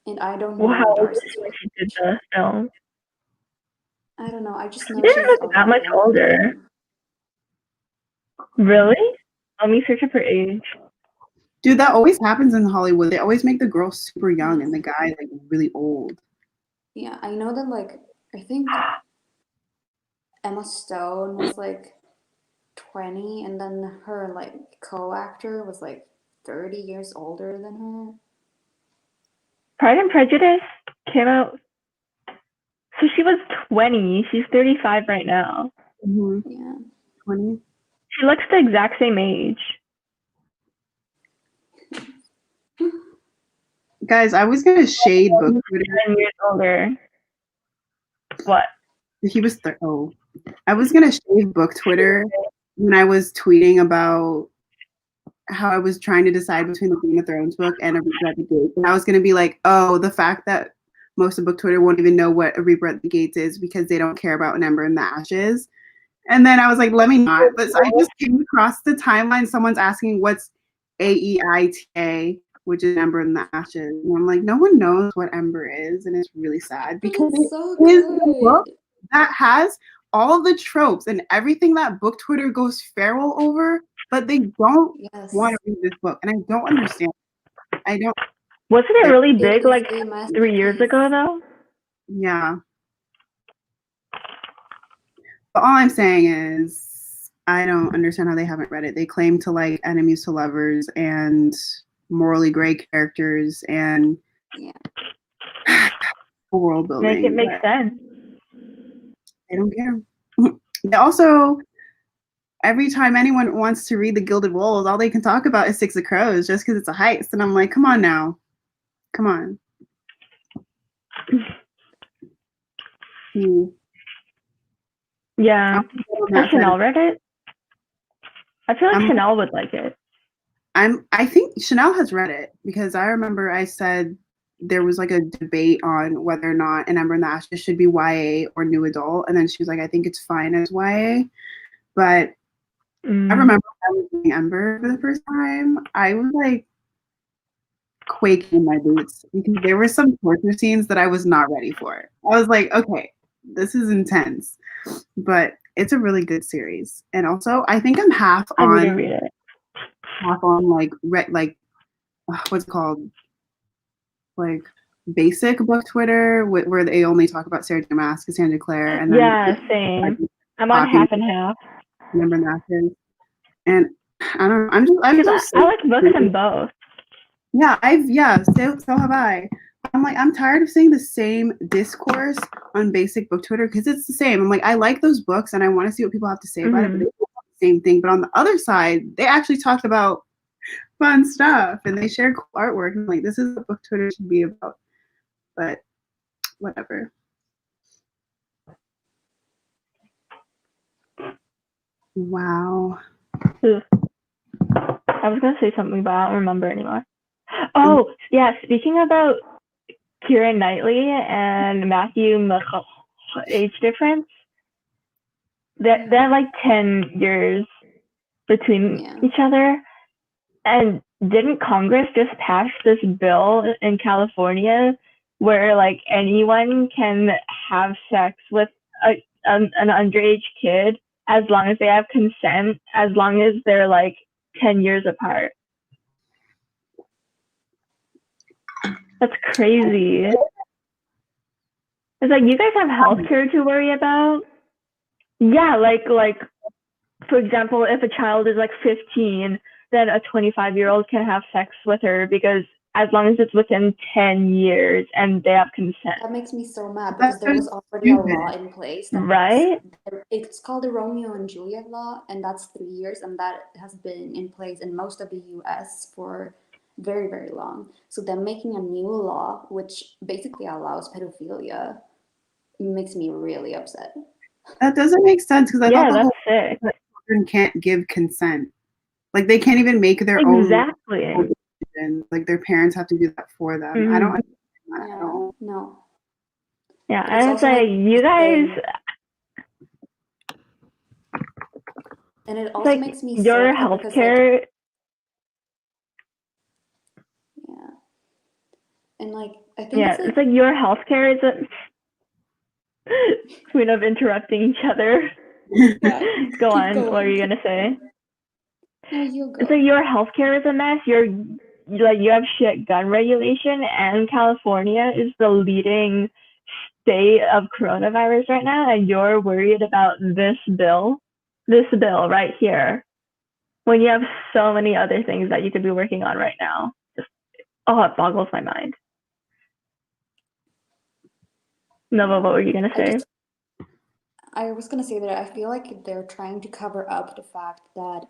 And I don't know Well, how old was Darcy's she when age. she did the film? I don't know. I just know didn't she's look a lot that much younger older. than him. Really? Let me search up her age. Dude, that always happens in Hollywood. They always make the girl super young and the guy like really old. Yeah, I know that like I think Emma Stone was like 20 and then her like co-actor was like 30 years older than her. Pride and Prejudice came out. So she was 20. She's 35 right now. Mm-hmm. Yeah. 20. She looks the exact same age. Guys, I was gonna shade book Twitter. 10 years older. What? He was I was gonna shade book Twitter when I was tweeting about how I was trying to decide between the Game of Thrones book and A Reaper at the Gates. And I was gonna be like, oh, the fact that most of book Twitter won't even know what A Reaper at the Gates is because they don't care about An Ember in the Ashes. And then I was like, let me not. But so I just came across the timeline. Someone's asking what's AEITA, which is Ember in the Ashes. And I'm like, no one knows what Ember is. And it's really sad because It's so it is the book good. that has all the tropes and everything that book Twitter goes feral over, but they don't Yes. want to read this book. And I don't understand. I don't. Wasn't it really big is like a 3 years masterpiece. ago though? Yeah. But all I'm saying is, I don't understand how they haven't read it. They claim to like enemies to lovers and morally gray characters and world building. Make it make sense. They don't care. They also, every time anyone wants to read The Gilded Wolves, all they can talk about is Six of Crows just because it's a heist. And I'm like, come on now. Come on. Yeah. Has Chanel read it? I feel like Chanel would like it. I think Chanel has read it because I remember I said there was like a debate on whether or not An Ember in the Ashes should be YA or new adult. And then she was like, I think it's fine as YA. But I remember when I was reading Ember for the first time, I was like quaking in my boots because there were some torture scenes that I was not ready for. I was like, okay, this is intense. But it's a really good series. And also, I think I'm half on like what's it called? Like basic book Twitter where they only talk about Sarah J. Maas, Cassandra Clare, and then same. I'm on half and half. Remember that? And I don't know. I'm 'Cause just I like books in both. so have I. I'm like, I'm tired of seeing the same discourse on basic book Twitter because it's the same. I'm like, I like those books and I want to see what people have to say about it, but Mhm. it's the same thing. But on the other side, they actually talked about fun stuff and they shared cool artwork. I'm like, this is what book Twitter should be about. But whatever. Wow. Ooh. I was gonna say something, but I don't remember anymore. Oh, yeah. Speaking about Keira Knightley and Matthew McConaughey age difference, they're like 10 years between Yeah. each other. And didn't Congress just pass this bill in California where like anyone can have sex with an underage kid as long as they have consent, as long as they're like 10 years apart? That's crazy. It's like you guys have healthcare to worry about. Yeah, like for example, if a child is like 15, then a 25-year-old can have sex with her because as long as it's within 10 years and they have consent. That makes me so mad because there was already a law in place. Right? It's called the Romeo and Juliet law, and that's 3 years, and that has been in place in most of the US for very, very long. So them making a new law, which basically allows pedophilia, makes me really upset. That doesn't make sense because I Yeah, thought the that's whole sick. children can't give consent. Like they can't even make their Exactly. own decisions. Like their parents have to do that for them. I don't understand that at all. No. Yeah, But it's and it's also like you guys, and it it's also like makes me your so upset because like healthcare. yeah. And like I think Yeah, it's like your healthcare is a queen of interrupting each other. yeah, Go keep on. going. What are you gonna say? No, you go. It's like your healthcare is a mess. You have shit gun regulation, and California is the leading state of coronavirus right now, and you're worried about this bill right here, when you have so many other things that you could be working on right now. Just, it boggles my mind. Nova, what were you gonna say? I was gonna say that I feel like they're trying to cover up the fact that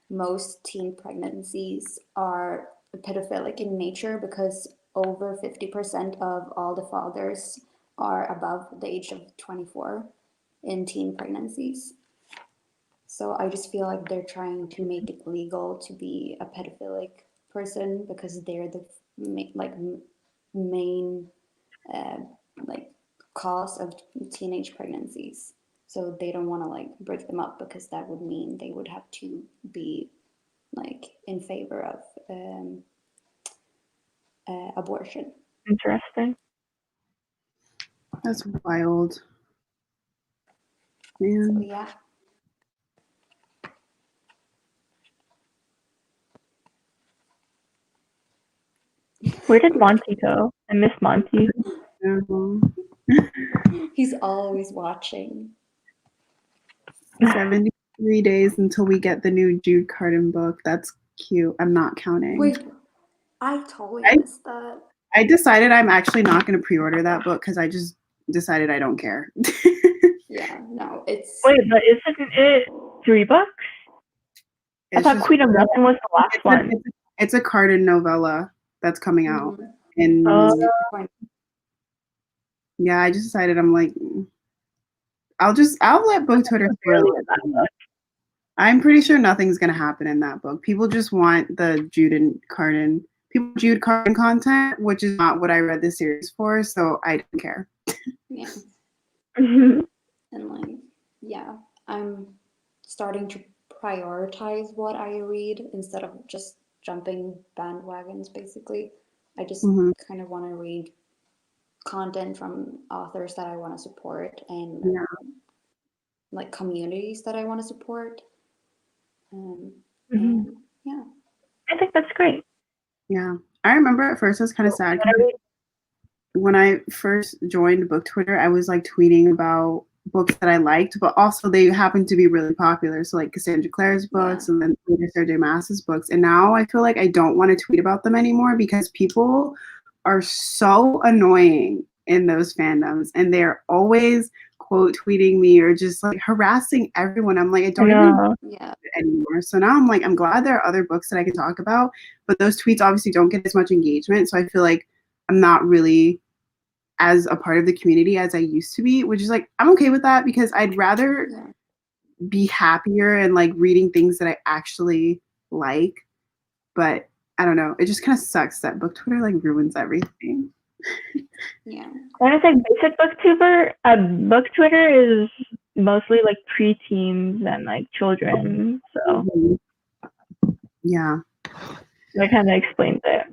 most teen pregnancies are pedophilic in nature because over 50% of all the fathers are above the age of 24 in teen pregnancies. So I just feel like they're trying to make it legal to be a pedophilic person because they're the main uh, like cause of teenage pregnancies. So they don't want to like break them up because that would mean they would have to be like in favor of abortion. Interesting. That's wild. So Man. yeah. Where did Monty go? I miss Monty. He's always watching. 73 days until we get the new Jude Carden book. That's cute. I'm not counting. Wait, I totally missed that. I decided I'm actually not going to pre-order that book because I just decided I don't care. Yeah, no, it's... Wait, but isn't it 3 books? I thought Queen of Nothing was the last one. It's a Carden novella that's coming out. Yeah, I just decided I'm like, I'll let book Twitter spoil it. I'm pretty sure nothing's gonna happen in that book. People just want the Jude Carden content, which is not what I read the series for, so I don't care. Yeah. And like, yeah, I'm starting to prioritize what I read instead of just jumping bandwagons, basically. I just kind of want to read content from authors that I want to support and like communities that I want to support. And yeah. I think that's great. Yeah. I remember at first I was kind of sad when I first joined book Twitter, I was like tweeting about books that I liked, but also they happened to be really popular. So like Cassandra Clare's books and then later Sarah J. Maas's books. And now I feel like I don't want to tweet about them anymore because people are so annoying in those fandoms and they're always quote tweeting me or just like harassing everyone. I'm like, I don't even No. Yeah. anymore. So now I'm like, I'm glad there are other books that I can talk about, but those tweets obviously don't get as much engagement. So I feel like I'm not really as a part of the community as I used to be, which is like, I'm okay with that because I'd rather Yeah. be happier and like reading things that I actually like. But I don't know. It just kind of sucks that book Twitter like ruins everything. Yeah. When it's like basic booktuber, book Twitter is mostly like preteens and like children, so Yeah. that kind of explains it.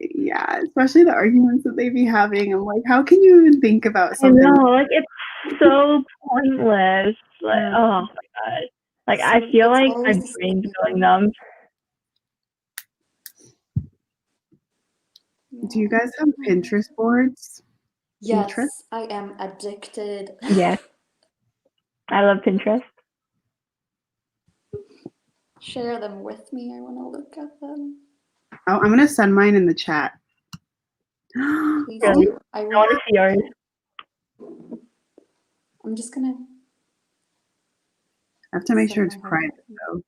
Yeah, especially the arguments that they be having. I'm like, how can you even think about I something? know, like it's so pointless. Like, Yeah. oh my god, like I So feel it's like my always the brain's same. going numb. Do you Yeah. guys have Pinterest boards? Yes, Pinterest? I am addicted. Yes, I love Pinterest. Share them with me. I want to look at them. Oh, I'm gonna send mine in the chat. Please Oh, do. I I will. want to see yours. I'm just gonna. I have to make sure send it's my private homework.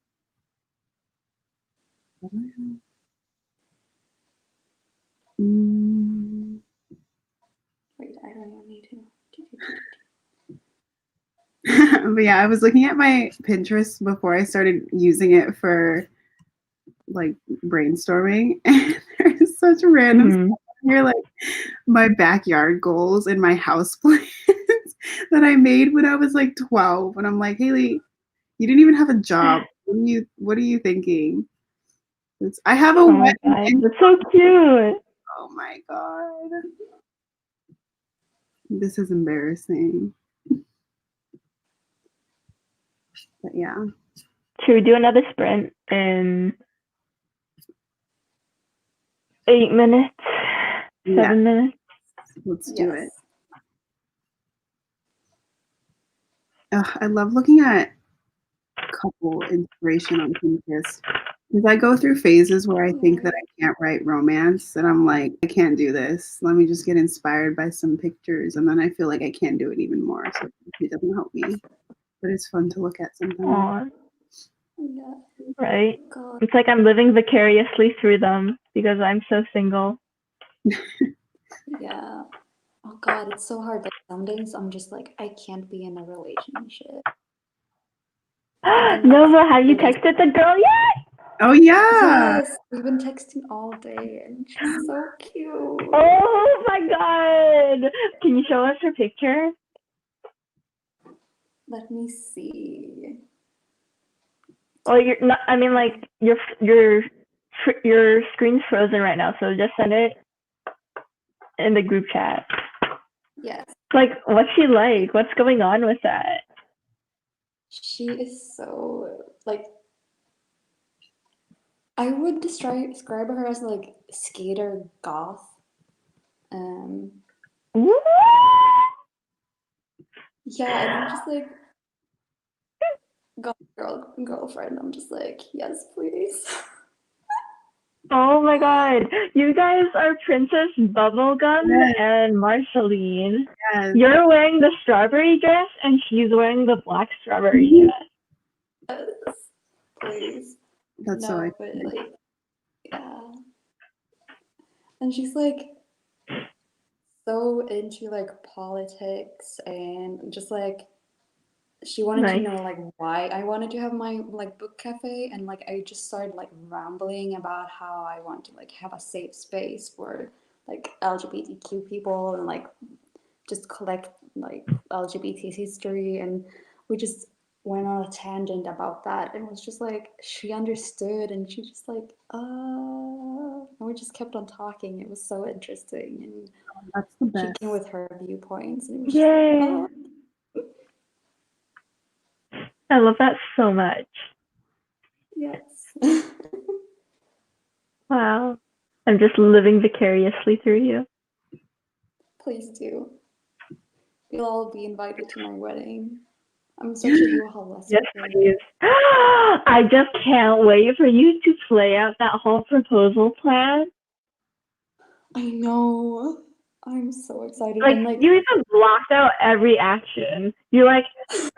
though. Mm. Wait, I don't even need to. But yeah, I was looking at my Pinterest before I started using it for like brainstorming, and there's such random Mhm. stuff here, like my backyard goals and my house plans that I made when I was like 12. And I'm like, Haley, you didn't even have a job. What are you thinking? I have a Oh my wedding god, in, that's so cute. oh my god. This is embarrassing. But yeah. Should we do another sprint in 8 minutes? Yeah. 7 minutes? Let's do it. Yes. Ugh, I love looking at couple inspiration on Pinterest because I go through phases where I think that I can't write romance and I'm like, I can't do this. Let me just get inspired by some pictures, and then I feel like I can't do it even more. So it doesn't help me, but it's fun to look at sometimes. Aw, Yeah. right? God. It's like I'm living vicariously through them because I'm so single. Yeah. Oh God, it's so hard. Like some days I'm just like, I can't be in a relationship. Nova, have you texted the girl yet? Oh yeah. Yes, we've been texting all day, and she's so cute. Oh my god! Can you show us her picture? Let me see. Well, you're not. I mean, like your screen's frozen right now, so just send it in the group chat. Yes, Like, what's she like? What's going on with that? she is so like. I would describe her as like skater goth. Woo! Yeah, and I'm just like goth girlfriend. I'm just like, yes, please. Oh my god, you guys are Princess Bubblegum Yes. and Marceline. Yes. You're wearing the strawberry dress, and she's wearing the black strawberry dress. Yes, please. That's so No, but like, yeah. And she's like so into like politics and just like she wanted to Nice. know like why I wanted to have my like book cafe, and like I just started like rambling about how I want to like have a safe space for like LGBTQ people and like just collect like LGBT history, and we just went on a tangent about that, and it was just like she understood, and she just like and we just kept on talking. It was so interesting, and That's the she best. came with her viewpoints, and it was Yay! just like, I love that so much. yes. Wow. I'm just living vicariously through you. Please do. you'll all be invited to my wedding. I'm such a Yuhal Yes, fan. please. I just can't wait for you to play out that whole proposal plan. I know. I'm so excited. Like, And like, you even blocked out every action. You're like,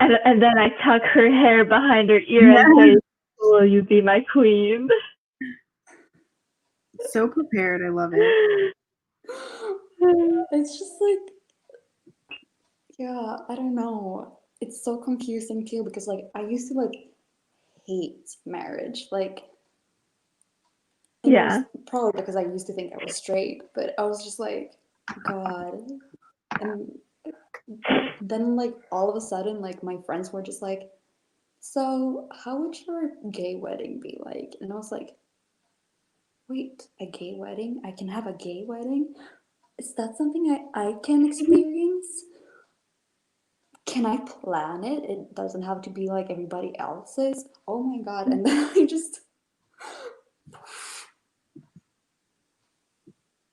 and then I tuck her hair behind her ear and say, "Will you be my queen?" So prepared. I love it. it's just like, yeah, I don't know. It's so confusing too because like I used to like hate marriage. Like, and it was Yeah. probably because I used to think I was straight, but I was just like, God. And then like all of a sudden, like my friends were just like, so how would your gay wedding be like? And I was like, wait, a gay wedding? I can have a gay wedding? Is that something I can experience? Can I plan it? It doesn't have to be like everybody else's. Oh my God. And then I just,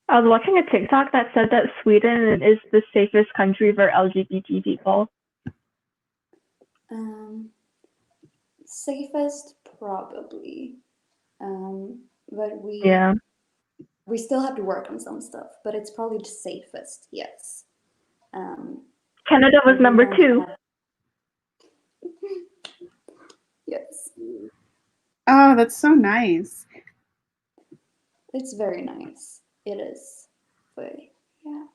I was watching a TikTok that said that Sweden is the safest country for LGBT people. safest probably. But Yeah. we still have to work on some stuff, but it's probably the safest, yes. Canada was We number don't 2. have- yes, Oh, that's so nice. it's very nice. It is. But yeah,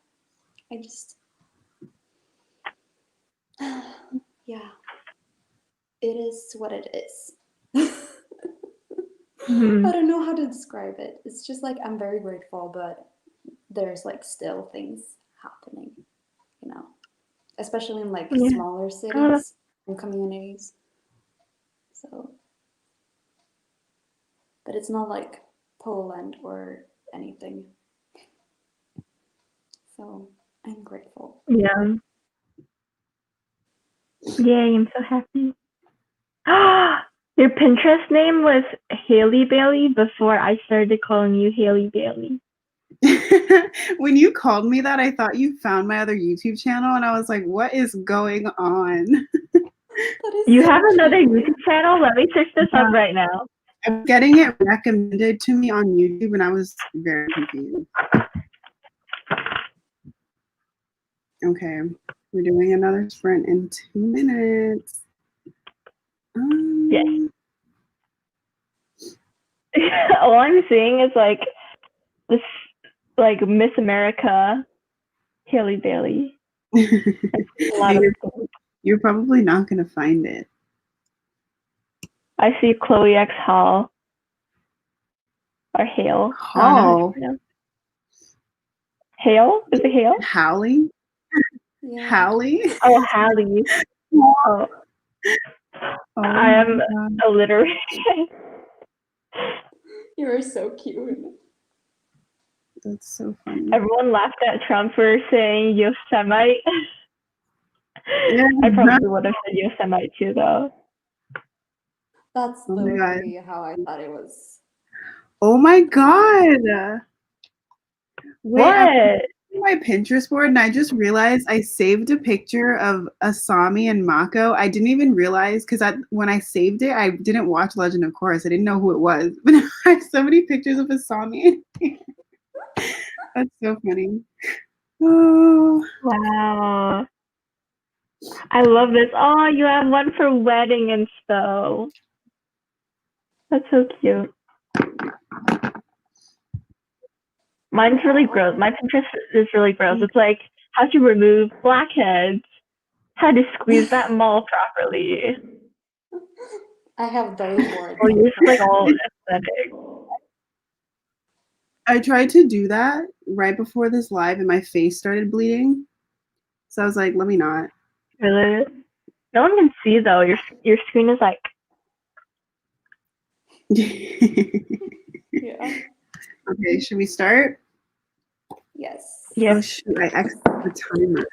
I just, yeah, it is what it is. Mhm. I don't know how to describe it. It's just like I'm very grateful, but there's like still things happening, you know, especially in like Yeah. smaller cities and communities. So, but it's not like Poland or anything. So I'm grateful. Yeah. Yay, I'm so happy. Your Pinterest name was Haley Bailey before I started calling you Haley Bailey. When you called me that, I thought you found my other YouTube channel, and I was like, what is going on? That is You so have another cute. YouTube channel? Let me search this up right now. I'm getting it recommended to me on YouTube, and I was very confused. Okay, we're doing another sprint in 2 minutes. Yes. All I'm seeing is like this, like Miss America, Haley Bailey. A lot of You're probably not going to find it. I see Chloe X Hall or Hale. Hall? Hale? Is it Hale? Hallie? Yeah. Hallie? Oh, Hallie. Oh. I am illiterate. You are so cute. That's so funny. Everyone laughed at Trump for saying Yosemite. Yeah. I probably would have said Yosemite too, though. That's Oh my literally how I thought it was. Oh my god! Wait, What? I'm on my Pinterest board and I just realized I saved a picture of Asami and Mako. I didn't even realize because when I saved it, I didn't watch Legend of Korra. I didn't know who it was. But I have so many pictures of Asami. That's so funny. Oh. Wow. I love this. Oh, you have one for wedding and stuff. That's so cute. Mine's really gross. My Pinterest is really gross. It's like how to remove blackheads, how to squeeze that mall properly, I have those boards. or use like all aesthetic. I tried to do that right before this live and my face started bleeding. So I was like, let me not. Really? No one can see though. Your screen is like. Yeah. Okay, should we start? Yes. Yes. Oh shoot, I exited the timer.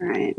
All right.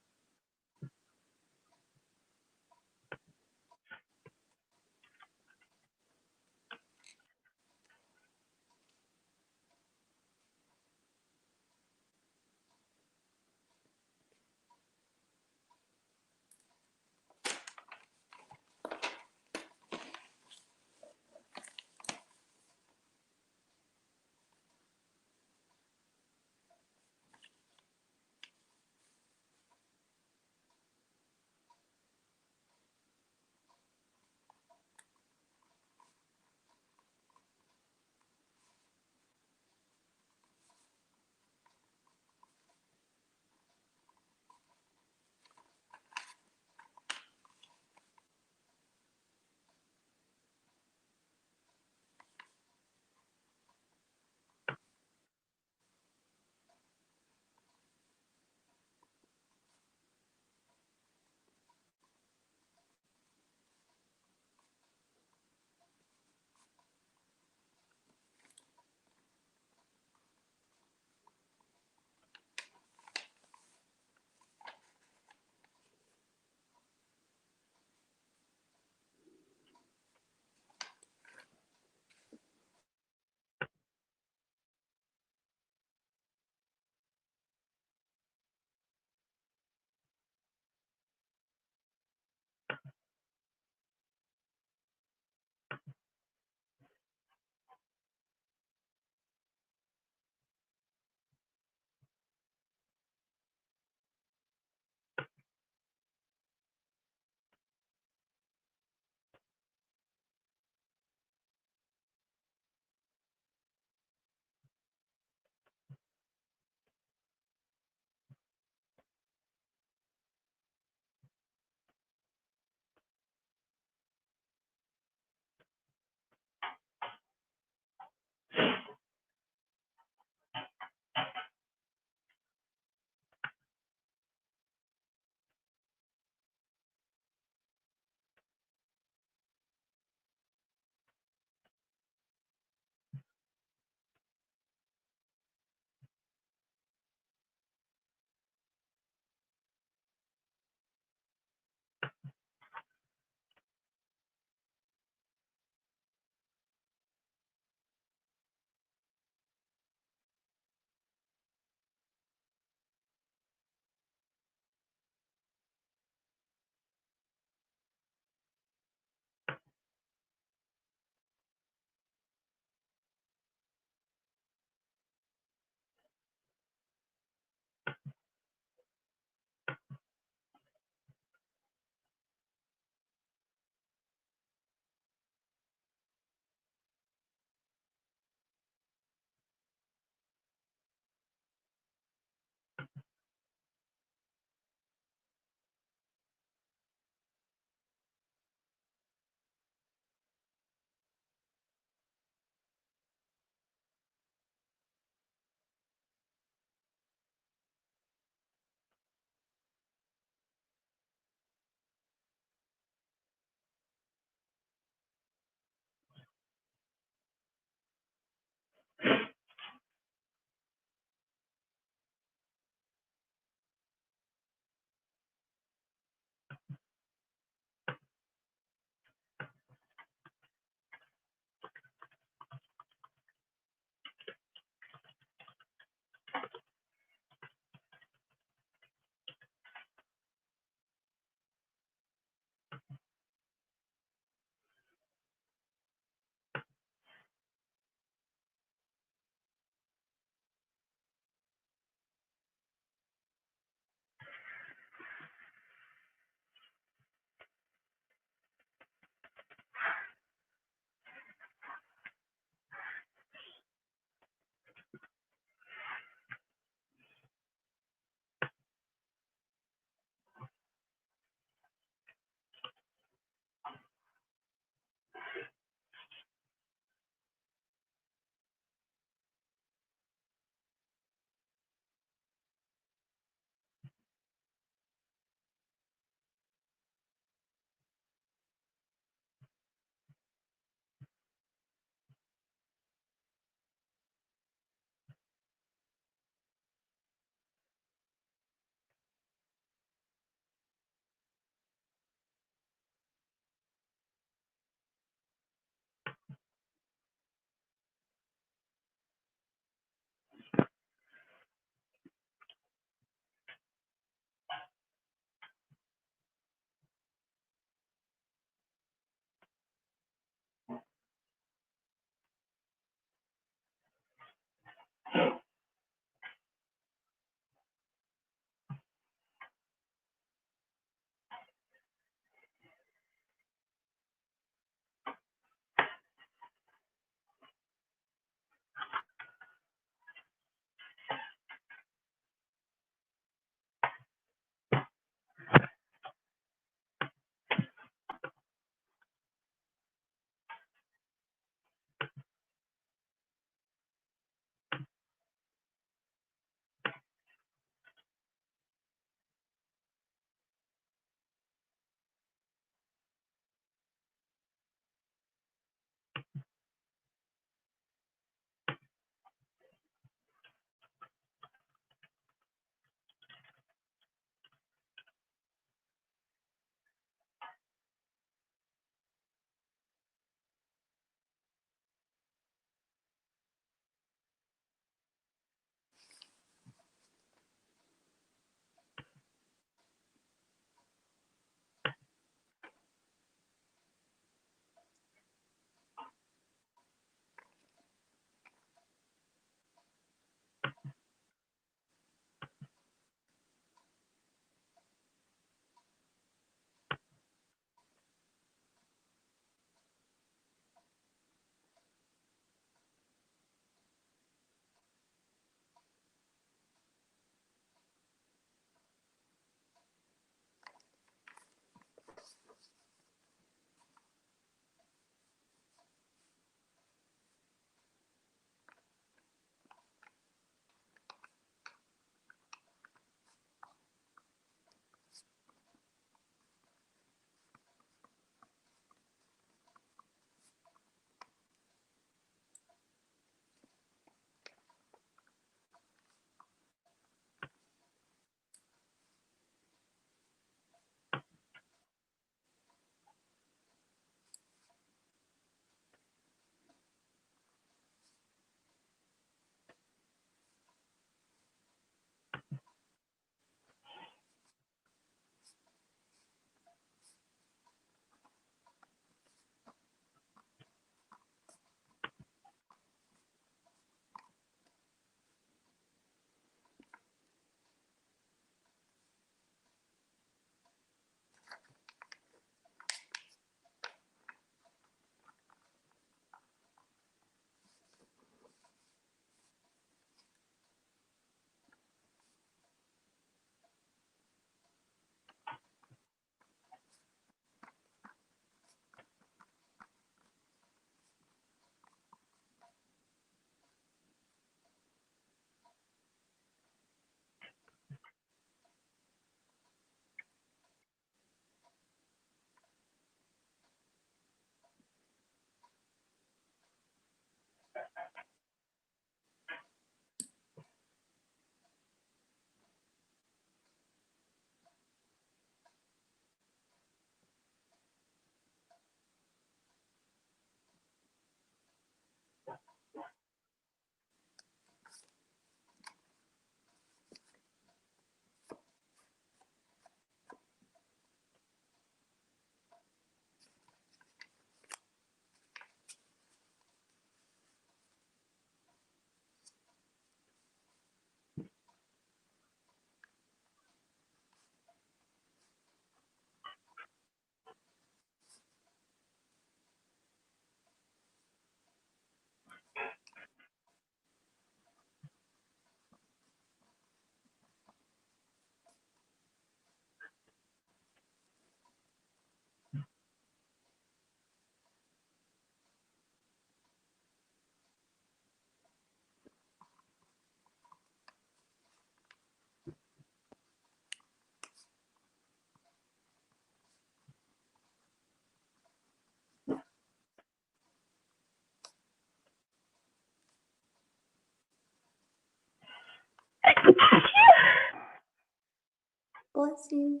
Bless you.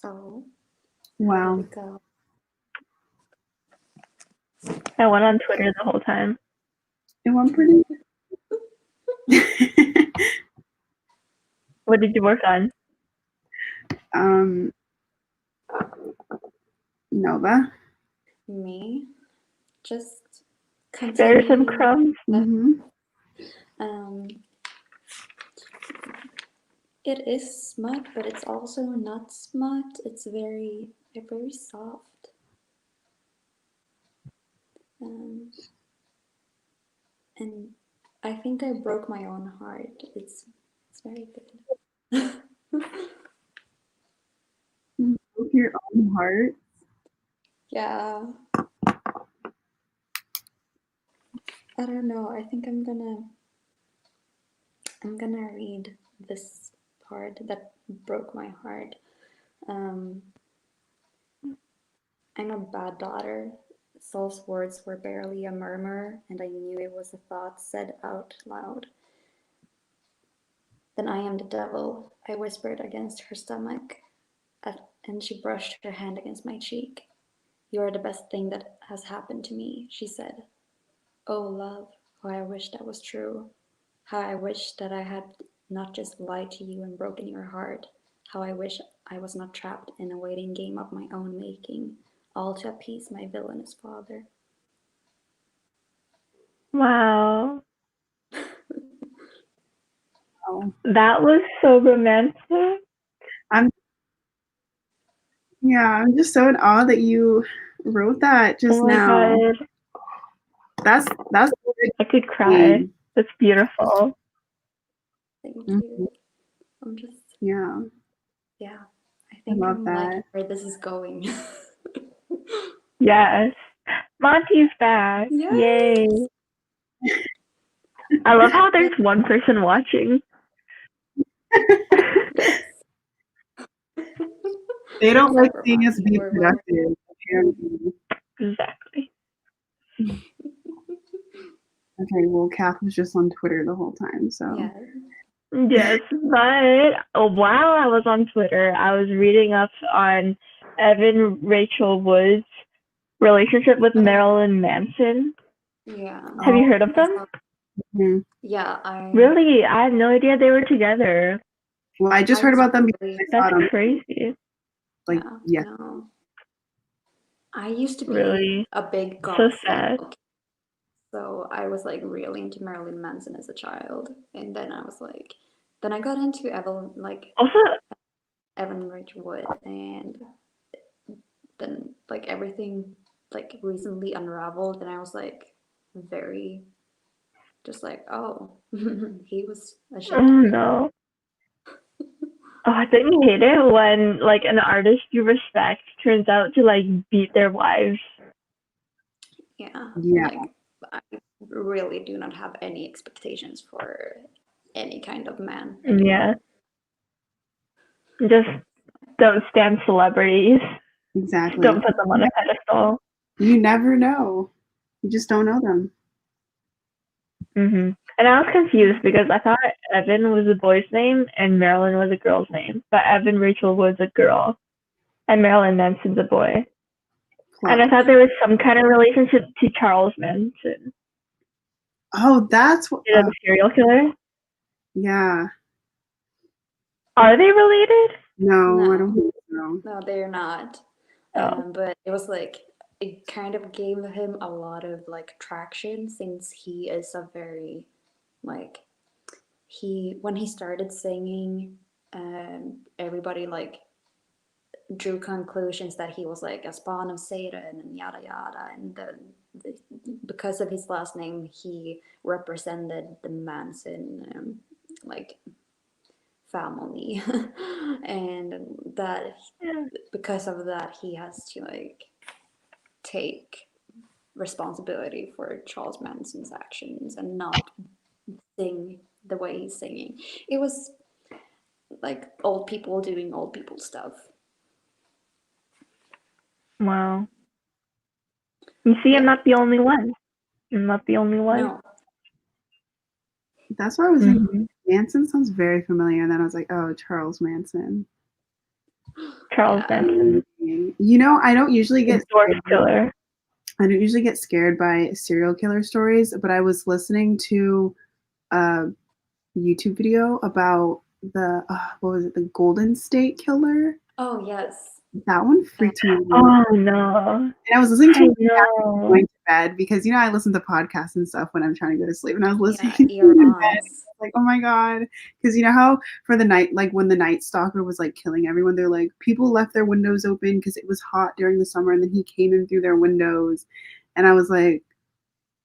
So Wow. there we go. I went on Twitter the whole time. It went pretty. What did you work on? Nova. Me, just Spare some continue. crumbs. Mm-hmm. It is smut, but it's also not smut. It's very soft. And I think I broke my own heart. It's very good. Broke your own heart. Yeah. I don't know. I think I'm gonna read this part that broke my heart. I'm a bad daughter. Saul's words were barely a murmur, and I knew it was a thought said out loud. Then I am the devil, I whispered against her stomach, and she brushed her hand against my cheek. You are the best thing that has happened to me, she said. Oh, love, how I wish that was true. How I wish that I had not just lied to you and broken your heart. How I wish I was not trapped in a waiting game of my own making, all to appease my villainous father. Wow. Oh. That was so romantic. I'm just so in awe that you wrote that just Oh my now. God. That's I could cry. That's beautiful. Thank Mhm. you. I'm just, Yeah. I think love I'm that. liking where this is going. Yes. Monty's back. Yes. Yay. I love how there's one person watching. Yes. They don't like Except for seeing us Monty, be we're productive, apparently. Exactly. Okay, well, Kath was just on Twitter the whole time, so. Yeah. Yes, but while I was on Twitter, I was reading up on Evan Rachel Wood's relationship with Marilyn Manson. Yeah. Have you heard of them? Mhm. Yeah, I Really? I had no idea they were together. Well, I just heard about them because I saw That's it on, crazy. like, yeah. yeah. No. I used to be Really? a big So goth sad. emo kid, so I was like really into Marilyn Manson as a child, and then I was like, then I got into Also, Evan Rachel Wood, and then like everything like recently unraveled, and I was like very just like, oh, he was a shit. oh no. Oh, don't you hate it when like an artist you respect turns out to like beat their wives? Yeah. Yeah. Like I really do not have any expectations for any kind of man anymore. Yeah. Just don't stand celebrities. Exactly. Don't put them on a pedestal. You never know. You just don't know them. And I was confused because I thought Evan was a boy's name and Marilyn was a girl's name, but Evan Rachel was a girl and Marilyn Manson's a boy. And I thought there was some kind of relationship to Charles Manson, Oh, that's what. the serial killer. Yeah. Are they related? No, I don't think so. No, they're not. Oh. But it was like it kind of gave him a lot of like traction since he is a very like when he started singing, everybody like drew conclusions that he was like a spawn of Satan and yada yada, and because of his last name, he represented the Manson like family, and that because of that he has to like take responsibility for Charles Manson's actions and not sing the way he's singing. It was like old people doing old people stuff. Wow. You see, I'm not the only one. I'm not the only one. No. That's why I was like, Manson sounds very familiar. And then I was like, oh, Charles Manson. Charles Yeah. Manson, You know, I don't usually the get dwarf scared. killer. I don't usually get scared by serial killer stories, but I was listening to a YouTube video about the what was it, the Golden State Killer. Oh yes. That one freaked me out. Oh no! And I was listening to I it know. going to bed because you know I listen to podcasts and stuff when I'm trying to go to sleep, and I was listening Yeah, to ear it in bed, ons. like, oh my god, because you know how for the night, like when the Night Stalker was like killing everyone, they're like people left their windows open because it was hot during the summer, and then he came in through their windows, and I was like,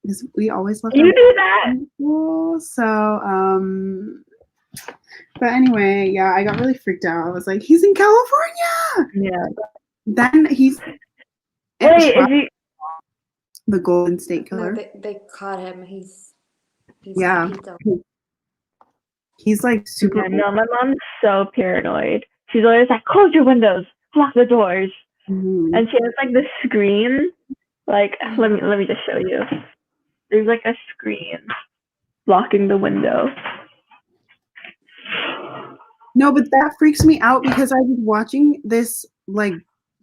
because we always left. You our do that? windows. So but anyway, yeah, I got really freaked out. I was like, he's in California. Yeah. Then he's Wait, is he? the Golden State No, Killer. they caught him. He's Yeah. Pepito. He's like super. Yeah, no, my mom's so paranoid. She's always like, close your windows, lock the doors, Mhm. and she has like the screen. Like, let me just show you. There's like a screen blocking the window. No, but that freaks me out because I was watching this like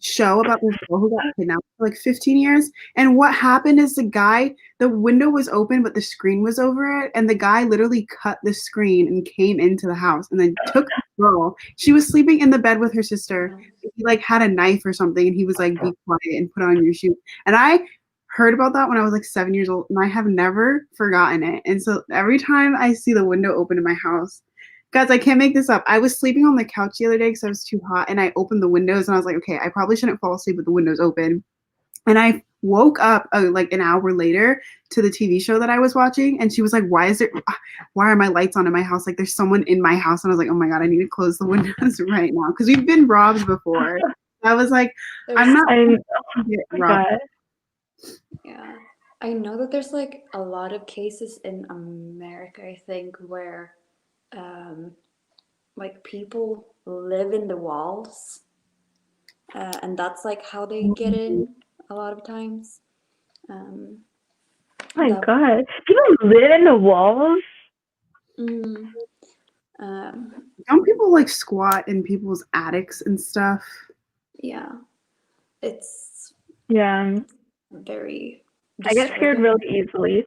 show about this girl who got kidnapped for like 15 years. And what happened is the window was open, but the screen was over it. And the guy literally cut the screen and came into the house and then took the girl. She was sleeping in the bed with her sister. He like had a knife or something and he was like, be quiet and put on your shoe. And I heard about that when I was like 7 years old and I have never forgotten it. And so every time I see the window open in my house, guys, I can't make this up. I was sleeping on the couch the other day because I was too hot, and I opened the windows, and I was like, okay, I probably shouldn't fall asleep with the windows open. And I woke up like an hour later to the TV show that I was watching, and she was like, why are my lights on in my house? Like, there's someone in my house. And I was like, oh my God, I need to close the windows right now because we've been robbed before. I was like, I'm not going to get robbed. Yeah. I know that there's like a lot of cases in America, I think, where like people live in the walls and that's like how they get in a lot of times. Oh my God, people live in the walls? Don't people like squat in people's attics and stuff? Yeah, it's very I get scared really easily.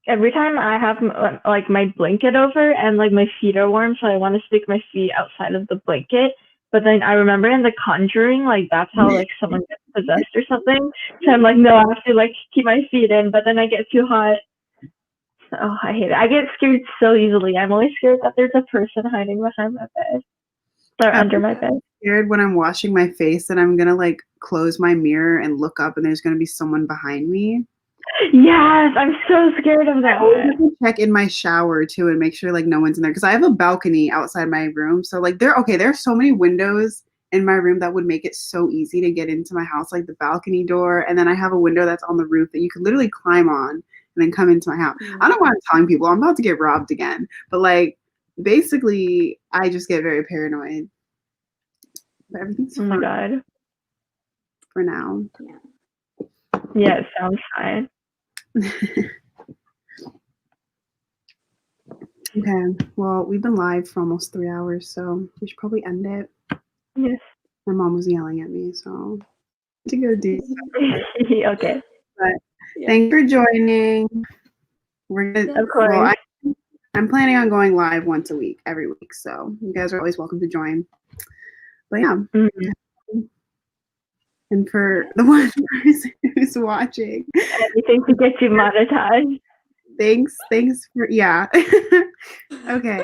Every time I have like my blanket over and like my feet are warm, so I want to stick my feet outside of the blanket. But then I remember in The Conjuring, like that's how like someone gets possessed or something. So I'm like, no, I have to like keep my feet in. But then I get too hot. Oh, I hate it. I get scared so easily. I'm always scared that there's a person hiding behind my bed or under my bed. Scared when I'm washing my face and I'm gonna like close my mirror and look up and there's gonna be someone behind me. Yes, I'm so scared of that. I always have to check in my shower too and make sure like no one's in there because I have a balcony outside my room. So like there's so many windows in my room that would make it so easy to get into my house, like the balcony door, and then I have a window that's on the roof that you could literally climb on and then come into my house. I don't want to telling people I'm about to get robbed again, but like basically I just get very paranoid. But everything's fine. Oh my God. For now. Yeah, it sounds fine. Okay, well, we've been live for almost 3 hours, so we should probably end it. Yes. My mom was yelling at me, so to go do something. Okay. But thanks for joining. We're gonna, of course. Well, I'm planning on going live once a week, every week, so you guys are always welcome to join. But yeah. And for the one person who's watching, anything to get you monetized. Thanks for okay.